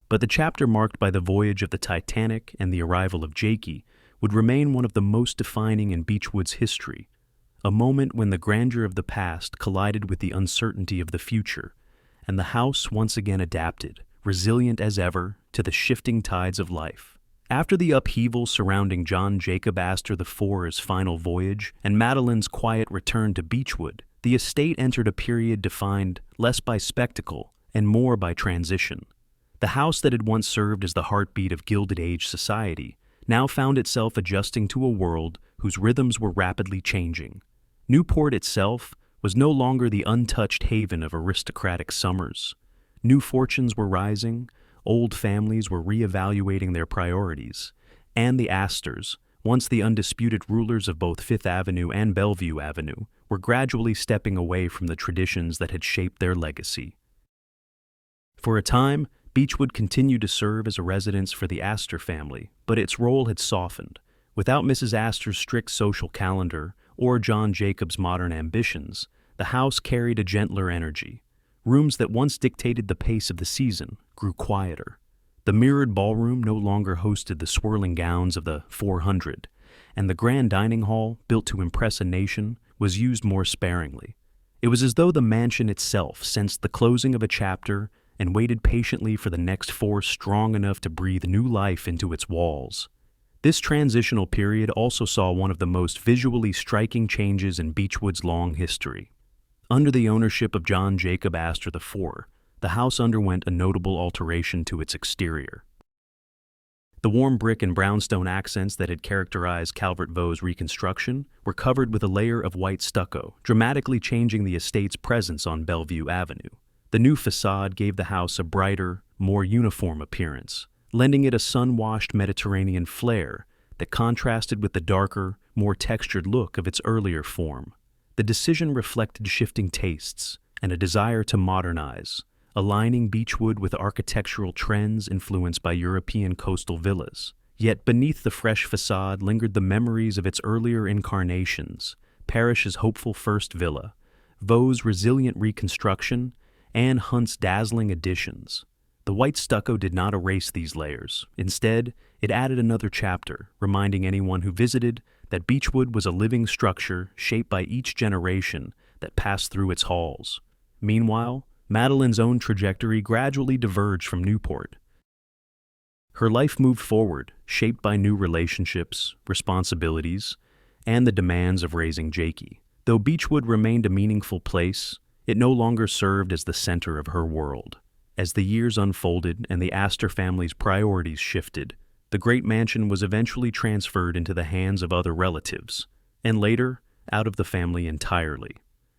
S1: But the chapter marked by the voyage of the Titanic and the arrival of Jakey would remain one of the most defining in Beechwood's history, a moment when the grandeur of the past collided with the uncertainty of the future, and the house once again adapted, resilient as ever, to the shifting tides of life. After the upheaval surrounding John Jacob Astor IV's final voyage and Madeleine's quiet return to Beechwood, the estate entered a period defined less by spectacle and more by transition. The house that had once served as the heartbeat of Gilded Age society now found itself adjusting to a world whose rhythms were rapidly changing. Newport itself was no longer the untouched haven of aristocratic summers. New fortunes were rising, old families were reevaluating their priorities, and the Astors, once the undisputed rulers of both Fifth Avenue and Bellevue Avenue, were gradually stepping away from the traditions that had shaped their legacy. For a time, Beechwood continued to serve as a residence for the Astor family, but its role had softened. Without Mrs. Astor's strict social calendar or John Jacob's modern ambitions, the house carried a gentler energy. Rooms that once dictated the pace of the season grew quieter. The mirrored ballroom no longer hosted the swirling gowns of the 400, and the grand dining hall, built to impress a nation, was used more sparingly. It was as though the mansion itself sensed the closing of a chapter and waited patiently for the next force strong enough to breathe new life into its walls. This transitional period also saw one of the most visually striking changes in Beechwood's long history. Under the ownership of John Jacob Astor IV, the house underwent a notable alteration to its exterior. The warm brick and brownstone accents that had characterized Calvert Vaux's reconstruction were covered with a layer of white stucco, dramatically changing the estate's presence on Bellevue Avenue. The new facade gave the house a brighter, more uniform appearance, lending it a sun-washed Mediterranean flair that contrasted with the darker, more textured look of its earlier form. The decision reflected shifting tastes and a desire to modernize, aligning Beechwood with architectural trends influenced by European coastal villas. Yet beneath the fresh facade lingered the memories of its earlier incarnations, Parish's hopeful first villa, Vaux's resilient reconstruction, and Hunt's dazzling additions. The white stucco did not erase these layers. Instead, it added another chapter, reminding anyone who visited that Beechwood was a living structure shaped by each generation that passed through its halls. Meanwhile, Madeleine's own trajectory gradually diverged from Newport. Her life moved forward, shaped by new relationships, responsibilities, and the demands of raising Jakey. Though Beechwood remained a meaningful place, it no longer served as the center of her world. As the years unfolded and the Astor family's priorities shifted, the great mansion was eventually transferred into the hands of other relatives, and later, out of the family entirely.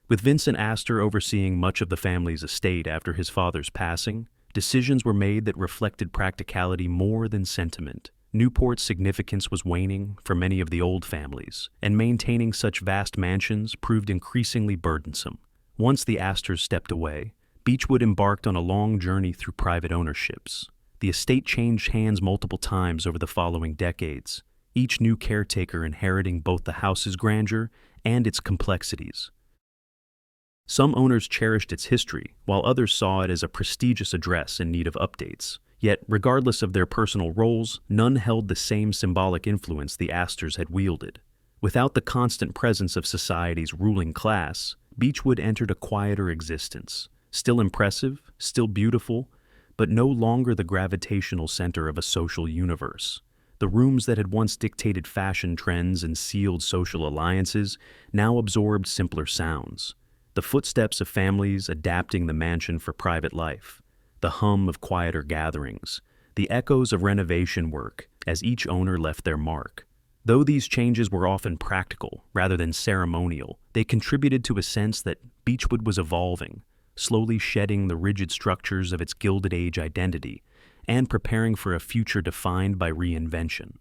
S1: With Vincent Astor overseeing much of the family's estate after his father's passing, decisions were made that reflected practicality more than sentiment. Newport's significance was waning for many of the old families, and maintaining such vast mansions proved increasingly burdensome. Once the Astors stepped away, Beechwood embarked on a long journey through private ownerships. The estate changed hands multiple times over the following decades, each new caretaker inheriting both the house's grandeur and its complexities. Some owners cherished its history, while others saw it as a prestigious address in need of updates. Yet, regardless of their personal roles, none held the same symbolic influence the Astors had wielded. Without the constant presence of society's ruling class, Beechwood entered a quieter existence, still impressive, still beautiful, but no longer the gravitational center of a social universe. The rooms that had once dictated fashion trends and sealed social alliances now absorbed simpler sounds. The footsteps of families adapting the mansion for private life, the hum of quieter gatherings, the echoes of renovation work as each owner left their mark. Though these changes were often practical rather than ceremonial, they contributed to a sense that Beechwood was evolving, slowly shedding the rigid structures of its Gilded Age identity and preparing for a future defined by reinvention.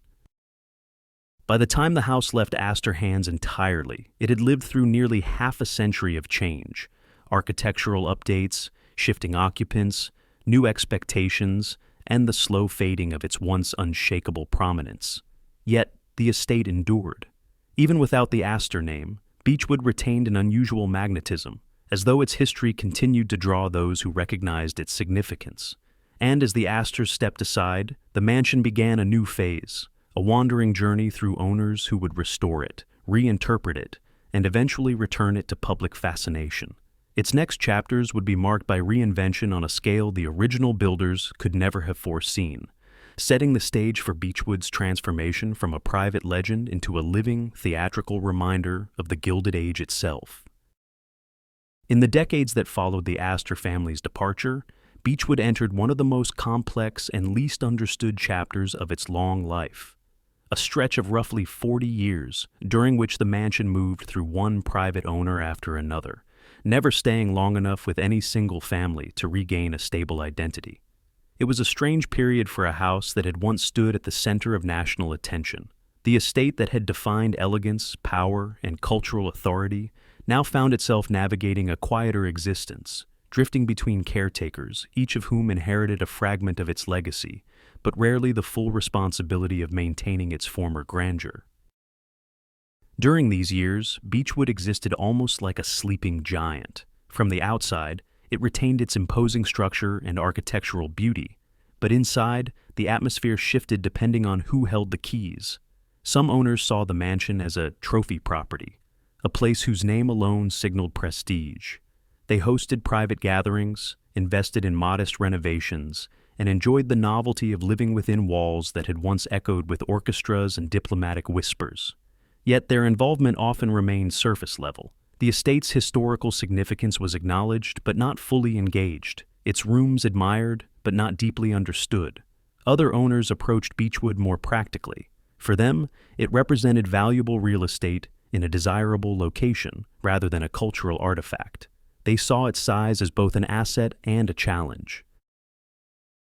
S1: By the time the house left Astor hands entirely, it had lived through nearly half a century of change: architectural updates, shifting occupants, new expectations, and the slow fading of its once unshakable prominence. Yet, the estate endured. Even without the Astor name, Beechwood retained an unusual magnetism, as though its history continued to draw those who recognized its significance. And as the Astors stepped aside, the mansion began a new phase, a wandering journey through owners who would restore it, reinterpret it, and eventually return it to public fascination. Its next chapters would be marked by reinvention on a scale the original builders could never have foreseen, setting the stage for Beechwood's transformation from a private legend into a living, theatrical reminder of the Gilded Age itself. In the decades that followed the Astor family's departure, Beechwood entered one of the most complex and least understood chapters of its long life. A stretch of roughly 40 years, during which the mansion moved through one private owner after another, never staying long enough with any single family to regain a stable identity. It was a strange period for a house that had once stood at the center of national attention. The estate that had defined elegance, power, and cultural authority now found itself navigating a quieter existence, drifting between caretakers, each of whom inherited a fragment of its legacy, but rarely the full responsibility of maintaining its former grandeur. During these years, Beechwood existed almost like a sleeping giant. From the outside, it retained its imposing structure and architectural beauty, but inside, the atmosphere shifted depending on who held the keys. Some owners saw the mansion as a trophy property, a place whose name alone signaled prestige. They hosted private gatherings, invested in modest renovations, and enjoyed the novelty of living within walls that had once echoed with orchestras and diplomatic whispers. Yet their involvement often remained surface level. The estate's historical significance was acknowledged but not fully engaged, its rooms admired but not deeply understood. Other owners approached Beechwood more practically. For them, it represented valuable real estate in a desirable location rather than a cultural artifact. They saw its size as both an asset and a challenge.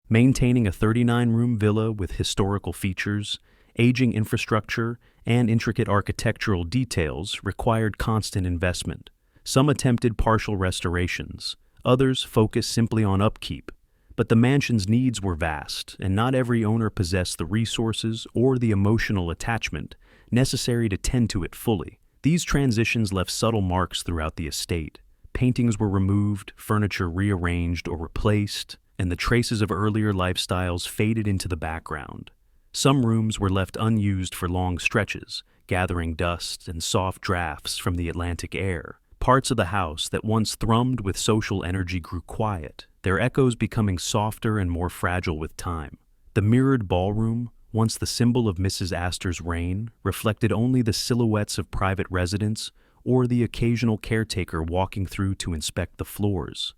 S1: Maintaining a 39-room villa with historical features, aging infrastructure, and intricate architectural details required constant investment. Some attempted partial restorations, others focused simply on upkeep. But the mansion's needs were vast, and not every owner possessed the resources or the emotional attachment necessary to tend to it fully. These transitions left subtle marks throughout the estate. Paintings were removed, furniture rearranged or replaced, and the traces of earlier lifestyles faded into the background. Some rooms were left unused for long stretches, gathering dust and soft drafts from the Atlantic air. Parts of the house that once thrummed with social energy grew quiet, their echoes becoming softer and more fragile with time. The mirrored ballroom, once the symbol of Mrs. Astor's reign, reflected only the silhouettes of private residents or the occasional caretaker walking through to inspect the floors.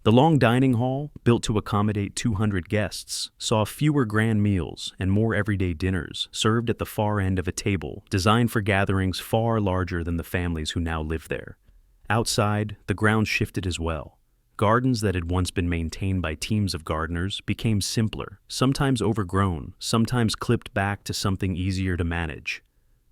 S1: The long dining hall, built to accommodate 200 guests, saw fewer grand meals and more everyday dinners served at the far end of a table designed for gatherings far larger than the families who now live there. Outside, the grounds shifted as well. Gardens that had once been maintained by teams of gardeners became simpler, sometimes overgrown, sometimes clipped back to something easier to manage.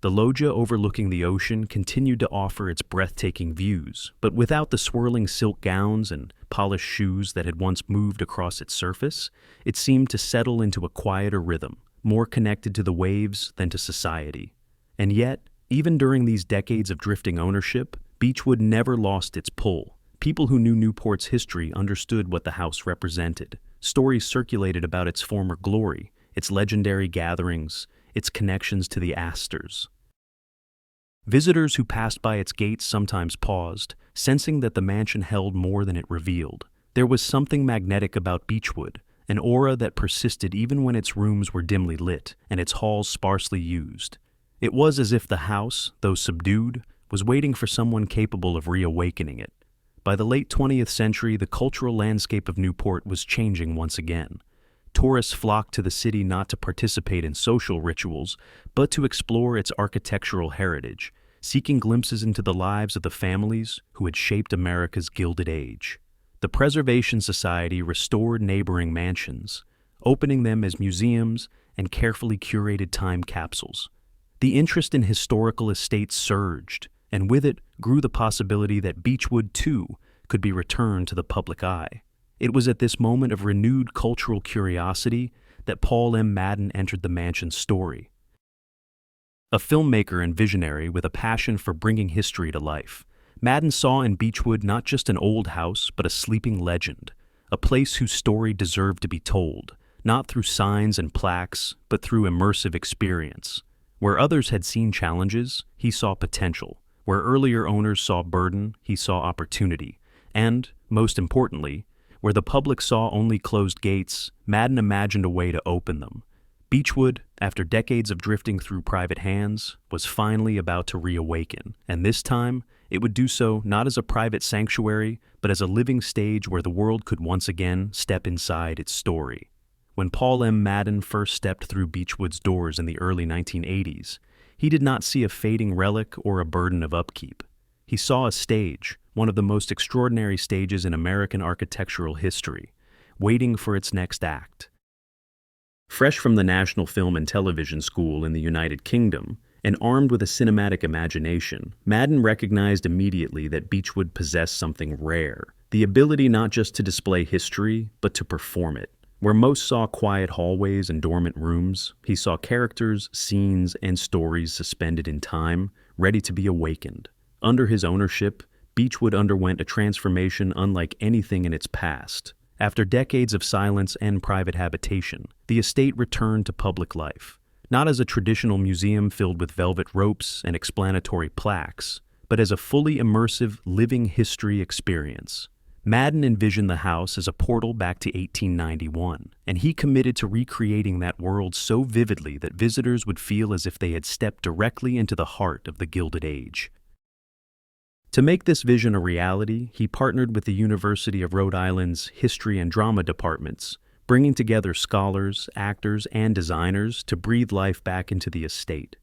S1: The loggia overlooking the ocean continued to offer its breathtaking views, but without the swirling silk gowns and polished shoes that had once moved across its surface, it seemed to settle into a quieter rhythm, more connected to the waves than to society. And yet, even during these decades of drifting ownership, Beechwood never lost its pull. People who knew Newport's history understood what the house represented. Stories circulated about its former glory, its legendary gatherings, its connections to the Astors. Visitors who passed by its gates sometimes paused, sensing that the mansion held more than it revealed. There was something magnetic about Beechwood, an aura that persisted even when its rooms were dimly lit and its halls sparsely used. It was as if the house, though subdued, was waiting for someone capable of reawakening it. By the late 20th century, the cultural landscape of Newport was changing once again. Tourists flocked to the city not to participate in social rituals, but to explore its architectural heritage, seeking glimpses into the lives of the families who had shaped America's Gilded Age. The Preservation Society restored neighboring mansions, opening them as museums and carefully curated time capsules. The interest in historical estates surged, and with it grew the possibility that Beechwood, too, could be returned to the public eye. It was at this moment of renewed cultural curiosity that Paul M. Madden entered the mansion's story. A filmmaker and visionary with a passion for bringing history to life, Madden saw in Beechwood not just an old house, but a sleeping legend, a place whose story deserved to be told, not through signs and plaques, but through immersive experience. Where others had seen challenges, he saw potential. Where earlier owners saw burden, he saw opportunity. And, most importantly, where the public saw only closed gates, Madden imagined a way to open them. Beechwood, after decades of drifting through private hands, was finally about to reawaken, and this time, it would do so not as a private sanctuary, but as a living stage where the world could once again step inside its story. When Paul M. Madden first stepped through Beechwood's doors in the early 1980s, he did not see a fading relic or a burden of upkeep. He saw a stage, one of the most extraordinary stages in American architectural history, waiting for its next act. Fresh from the National Film and Television School in the United Kingdom, and armed with a cinematic imagination, Madden recognized immediately that Beechwood possessed something rare, the ability not just to display history, but to perform it. Where most saw quiet hallways and dormant rooms, he saw characters, scenes, and stories suspended in time, ready to be awakened. Under his ownership, Beechwood underwent a transformation unlike anything in its past. After decades of silence and private habitation, the estate returned to public life, not as a traditional museum filled with velvet ropes and explanatory plaques, but as a fully immersive living history experience. Madden envisioned the house as a portal back to 1891, and he committed to recreating that world so vividly that visitors would feel as if they had stepped directly into the heart of the Gilded Age. To make this vision a reality, he partnered with the University of Rhode Island's History and Drama departments, bringing together scholars, actors, and designers to breathe life back into the estate.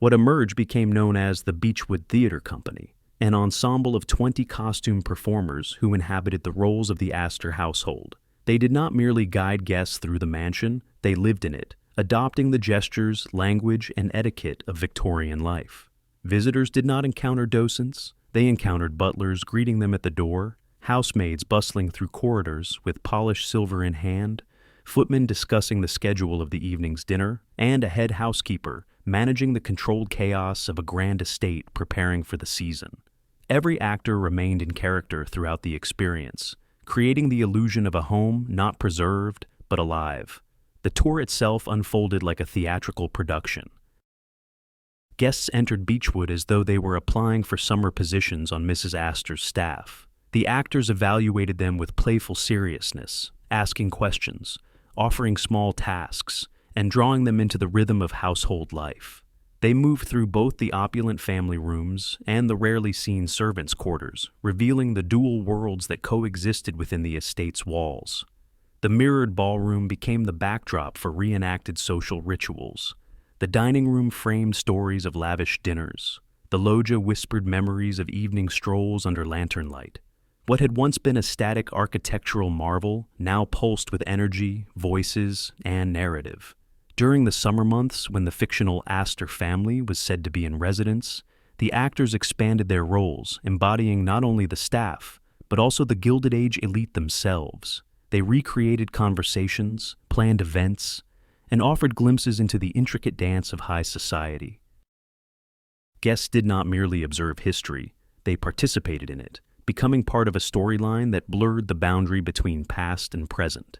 S1: What emerged became known as the Beechwood Theater Company, an ensemble of 20 costume performers who inhabited the roles of the Astor household. They did not merely guide guests through the mansion, they lived in it, adopting the gestures, language, and etiquette of Victorian life. Visitors did not encounter docents. They encountered butlers greeting them at the door, housemaids bustling through corridors with polished silver in hand, footmen discussing the schedule of the evening's dinner, and a head housekeeper managing the controlled chaos of a grand estate preparing for the season. Every actor remained in character throughout the experience, creating the illusion of a home not preserved, but alive. The tour itself unfolded like a theatrical production. Guests entered Beechwood as though they were applying for summer positions on Mrs. Astor's staff. The actors evaluated them with playful seriousness, asking questions, offering small tasks, and drawing them into the rhythm of household life. They moved through both the opulent family rooms and the rarely seen servants' quarters, revealing the dual worlds that coexisted within the estate's walls. The mirrored ballroom became the backdrop for reenacted social rituals. The dining room framed stories of lavish dinners. The loggia whispered memories of evening strolls under lantern light. What had once been a static architectural marvel now pulsed with energy, voices, and narrative. During the summer months, when the fictional Astor family was said to be in residence, the actors expanded their roles, embodying not only the staff, but also the Gilded Age elite themselves. They recreated conversations, planned events, and offered glimpses into the intricate dance of high society. Guests did not merely observe history, they participated in it, becoming part of a storyline that blurred the boundary between past and present.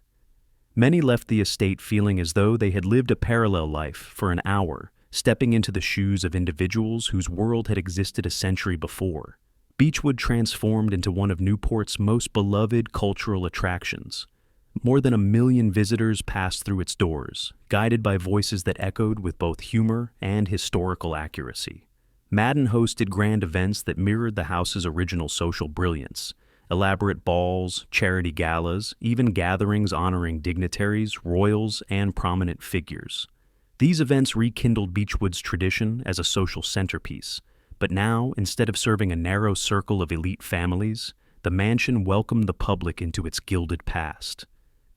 S1: Many left the estate feeling as though they had lived a parallel life for an hour, stepping into the shoes of individuals whose world had existed a century before. Beechwood transformed into one of Newport's most beloved cultural attractions. More than 1 million visitors passed through its doors, guided by voices that echoed with both humor and historical accuracy. Madden hosted grand events that mirrored the house's original social brilliance, elaborate balls, charity galas, even gatherings honoring dignitaries, royals, and prominent figures. These events rekindled Beechwood's tradition as a social centerpiece, but now, instead of serving a narrow circle of elite families, the mansion welcomed the public into its gilded past.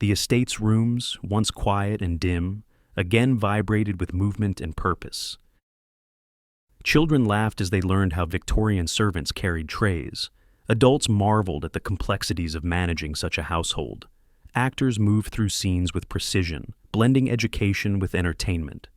S1: The estate's rooms, once quiet and dim, again vibrated with movement and purpose. Children laughed as they learned how Victorian servants carried trays. Adults marveled at the complexities of managing such a household. Actors moved through scenes with precision, blending education with entertainment.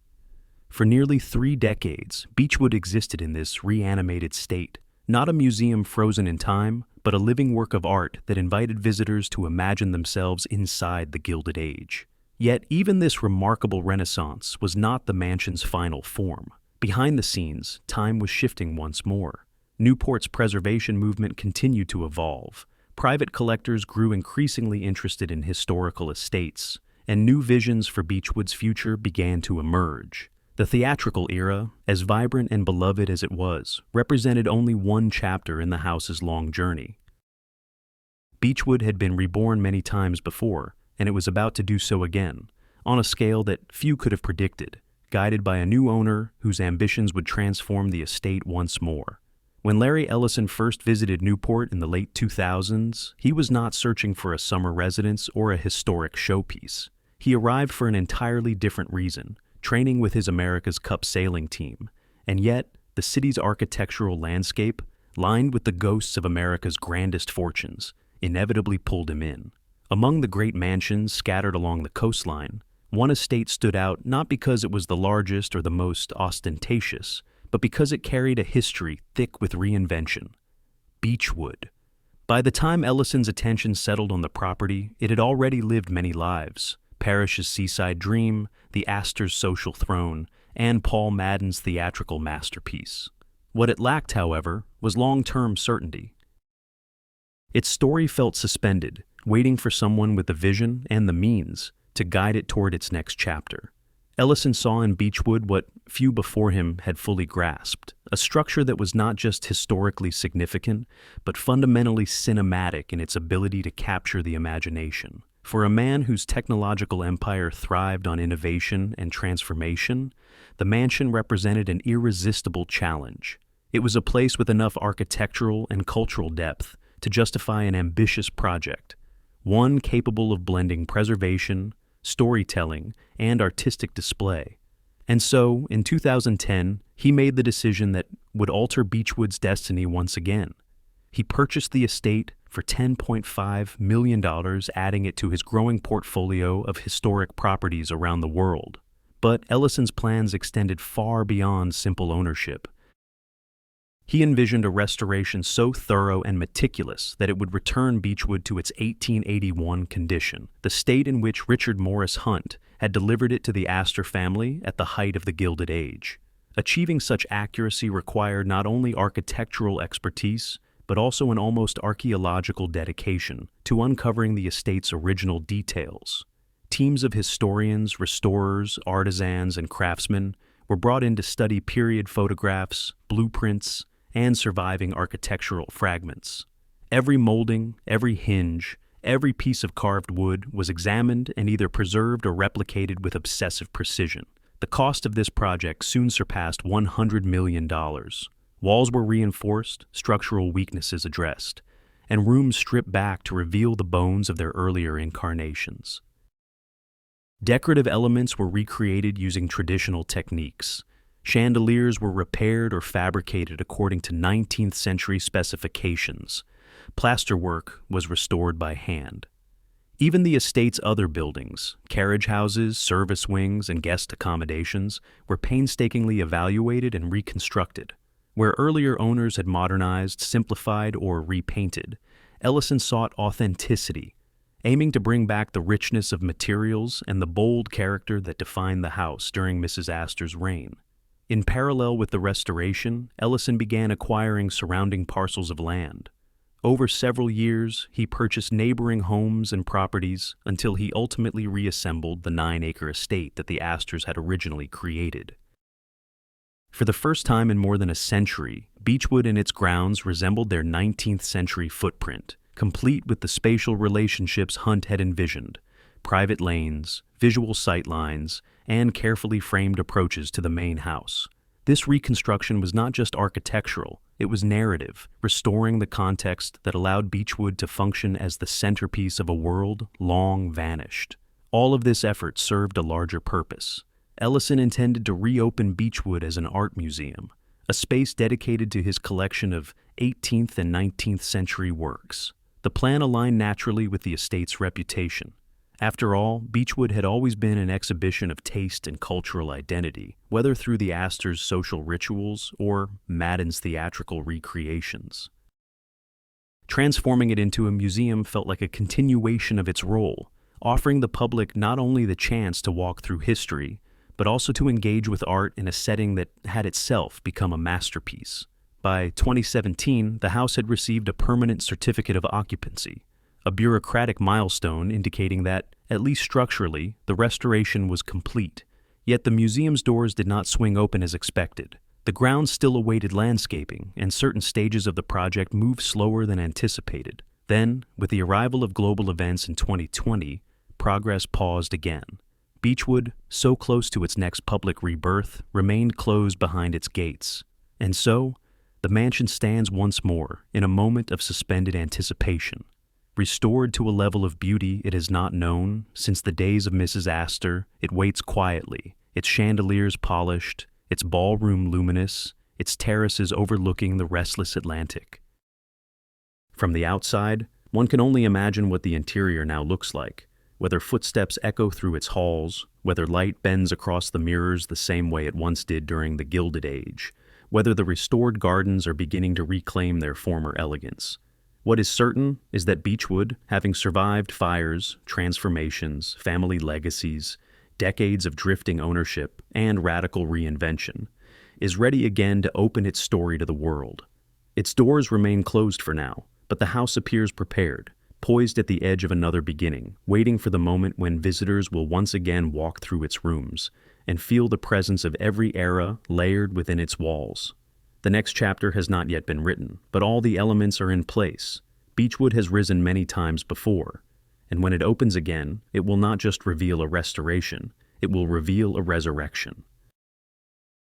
S1: For nearly 3 decades, Beechwood existed in this reanimated state, not a museum frozen in time, but a living work of art that invited visitors to imagine themselves inside the Gilded Age. Yet even this remarkable renaissance was not the mansion's final form. Behind the scenes, time was shifting once more. Newport's preservation movement continued to evolve. Private collectors grew increasingly interested in historical estates, and new visions for Beechwood's future began to emerge. The theatrical era, as vibrant and beloved as it was, represented only one chapter in the house's long journey. Beechwood had been reborn many times before, and it was about to do so again, on a scale that few could have predicted, guided by a new owner whose ambitions would transform the estate once more. When Larry Ellison first visited Newport in the late 2000s, he was not searching for a summer residence or a historic showpiece. He arrived for an entirely different reason, training with his America's Cup sailing team, and yet the city's architectural landscape, lined with the ghosts of America's grandest fortunes, inevitably pulled him in. Among the great mansions scattered along the coastline, one estate stood out not because it was the largest or the most ostentatious, but because it carried a history thick with reinvention. Beechwood. By the time Ellison's attention settled on the property, it had already lived many lives. Parish's seaside dream, the Astor's social throne, and Paul Madden's theatrical masterpiece. What it lacked, however, was long-term certainty. Its story felt suspended, waiting for someone with the vision and the means to guide it toward its next chapter. Ellison saw in Beechwood what few before him had fully grasped, a structure that was not just historically significant, but fundamentally cinematic in its ability to capture the imagination. For a man whose technological empire thrived on innovation and transformation, the mansion represented an irresistible challenge. It was a place with enough architectural and cultural depth to justify an ambitious project, one capable of blending preservation, storytelling, and artistic display. And so, in 2010, he made the decision that would alter Beechwood's destiny once again. He purchased the estate for $10.5 million, adding it to his growing portfolio of historic properties around the world. But Ellison's plans extended far beyond simple ownership. He envisioned a restoration so thorough and meticulous that it would return Beechwood to its 1881 condition, the state in which Richard Morris Hunt had delivered it to the Astor family at the height of the Gilded Age. Achieving such accuracy required not only architectural expertise, but also an almost archaeological dedication to uncovering the estate's original details. Teams of historians, restorers, artisans, and craftsmen were brought in to study period photographs, blueprints, and surviving architectural fragments. Every molding, every hinge, every piece of carved wood was examined and either preserved or replicated with obsessive precision. The cost of this project soon surpassed $100 million. Walls were reinforced, structural weaknesses addressed, and rooms stripped back to reveal the bones of their earlier incarnations. Decorative elements were recreated using traditional techniques. Chandeliers were repaired or fabricated according to 19th century specifications. Plasterwork was restored by hand. Even the estate's other buildings, carriage houses, service wings, and guest accommodations, were painstakingly evaluated and reconstructed. Where earlier owners had modernized, simplified, or repainted, Ellison sought authenticity, aiming to bring back the richness of materials and the bold character that defined the house during Mrs. Astor's reign. In parallel with the restoration, Ellison began acquiring surrounding parcels of land. Over several years, he purchased neighboring homes and properties until he ultimately reassembled the 9-acre estate that the Astors had originally created. For the first time in more than a century, Beechwood and its grounds resembled their 19th century footprint, complete with the spatial relationships Hunt had envisioned: private lanes, visual sightlines, and carefully framed approaches to the main house. This reconstruction was not just architectural, it was narrative, restoring the context that allowed Beechwood to function as the centerpiece of a world long vanished. All of this effort served a larger purpose. Ellison intended to reopen Beechwood as an art museum, a space dedicated to his collection of 18th and 19th century works. The plan aligned naturally with the estate's reputation. After all, Beechwood had always been an exhibition of taste and cultural identity, whether through the Astor's social rituals or Maddeine's theatrical recreations. Transforming it into a museum felt like a continuation of its role, offering the public not only the chance to walk through history, but also to engage with art in a setting that had itself become a masterpiece. By 2017, the house had received a permanent certificate of occupancy, a bureaucratic milestone indicating that, at least structurally, the restoration was complete. Yet the museum's doors did not swing open as expected. The grounds still awaited landscaping, and certain stages of the project moved slower than anticipated. Then, with the arrival of global events in 2020, progress paused again. Beechwood, so close to its next public rebirth, remained closed behind its gates. And so, the mansion stands once more in a moment of suspended anticipation. Restored to a level of beauty it has not known since the days of Mrs. Astor, it waits quietly, its chandeliers polished, its ballroom luminous, its terraces overlooking the restless Atlantic. From the outside, one can only imagine what the interior now looks like, whether footsteps echo through its halls, whether light bends across the mirrors the same way it once did during the Gilded Age, whether the restored gardens are beginning to reclaim their former elegance. What is certain is that Beechwood, having survived fires, transformations, family legacies, decades of drifting ownership, and radical reinvention, is ready again to open its story to the world. Its doors remain closed for now, but the house appears prepared, poised at the edge of another beginning, waiting for the moment when visitors will once again walk through its rooms and feel the presence of every era layered within its walls. The next chapter has not yet been written, but all the elements are in place. Beechwood has risen many times before, and when it opens again, it will not just reveal a restoration, it will reveal a resurrection.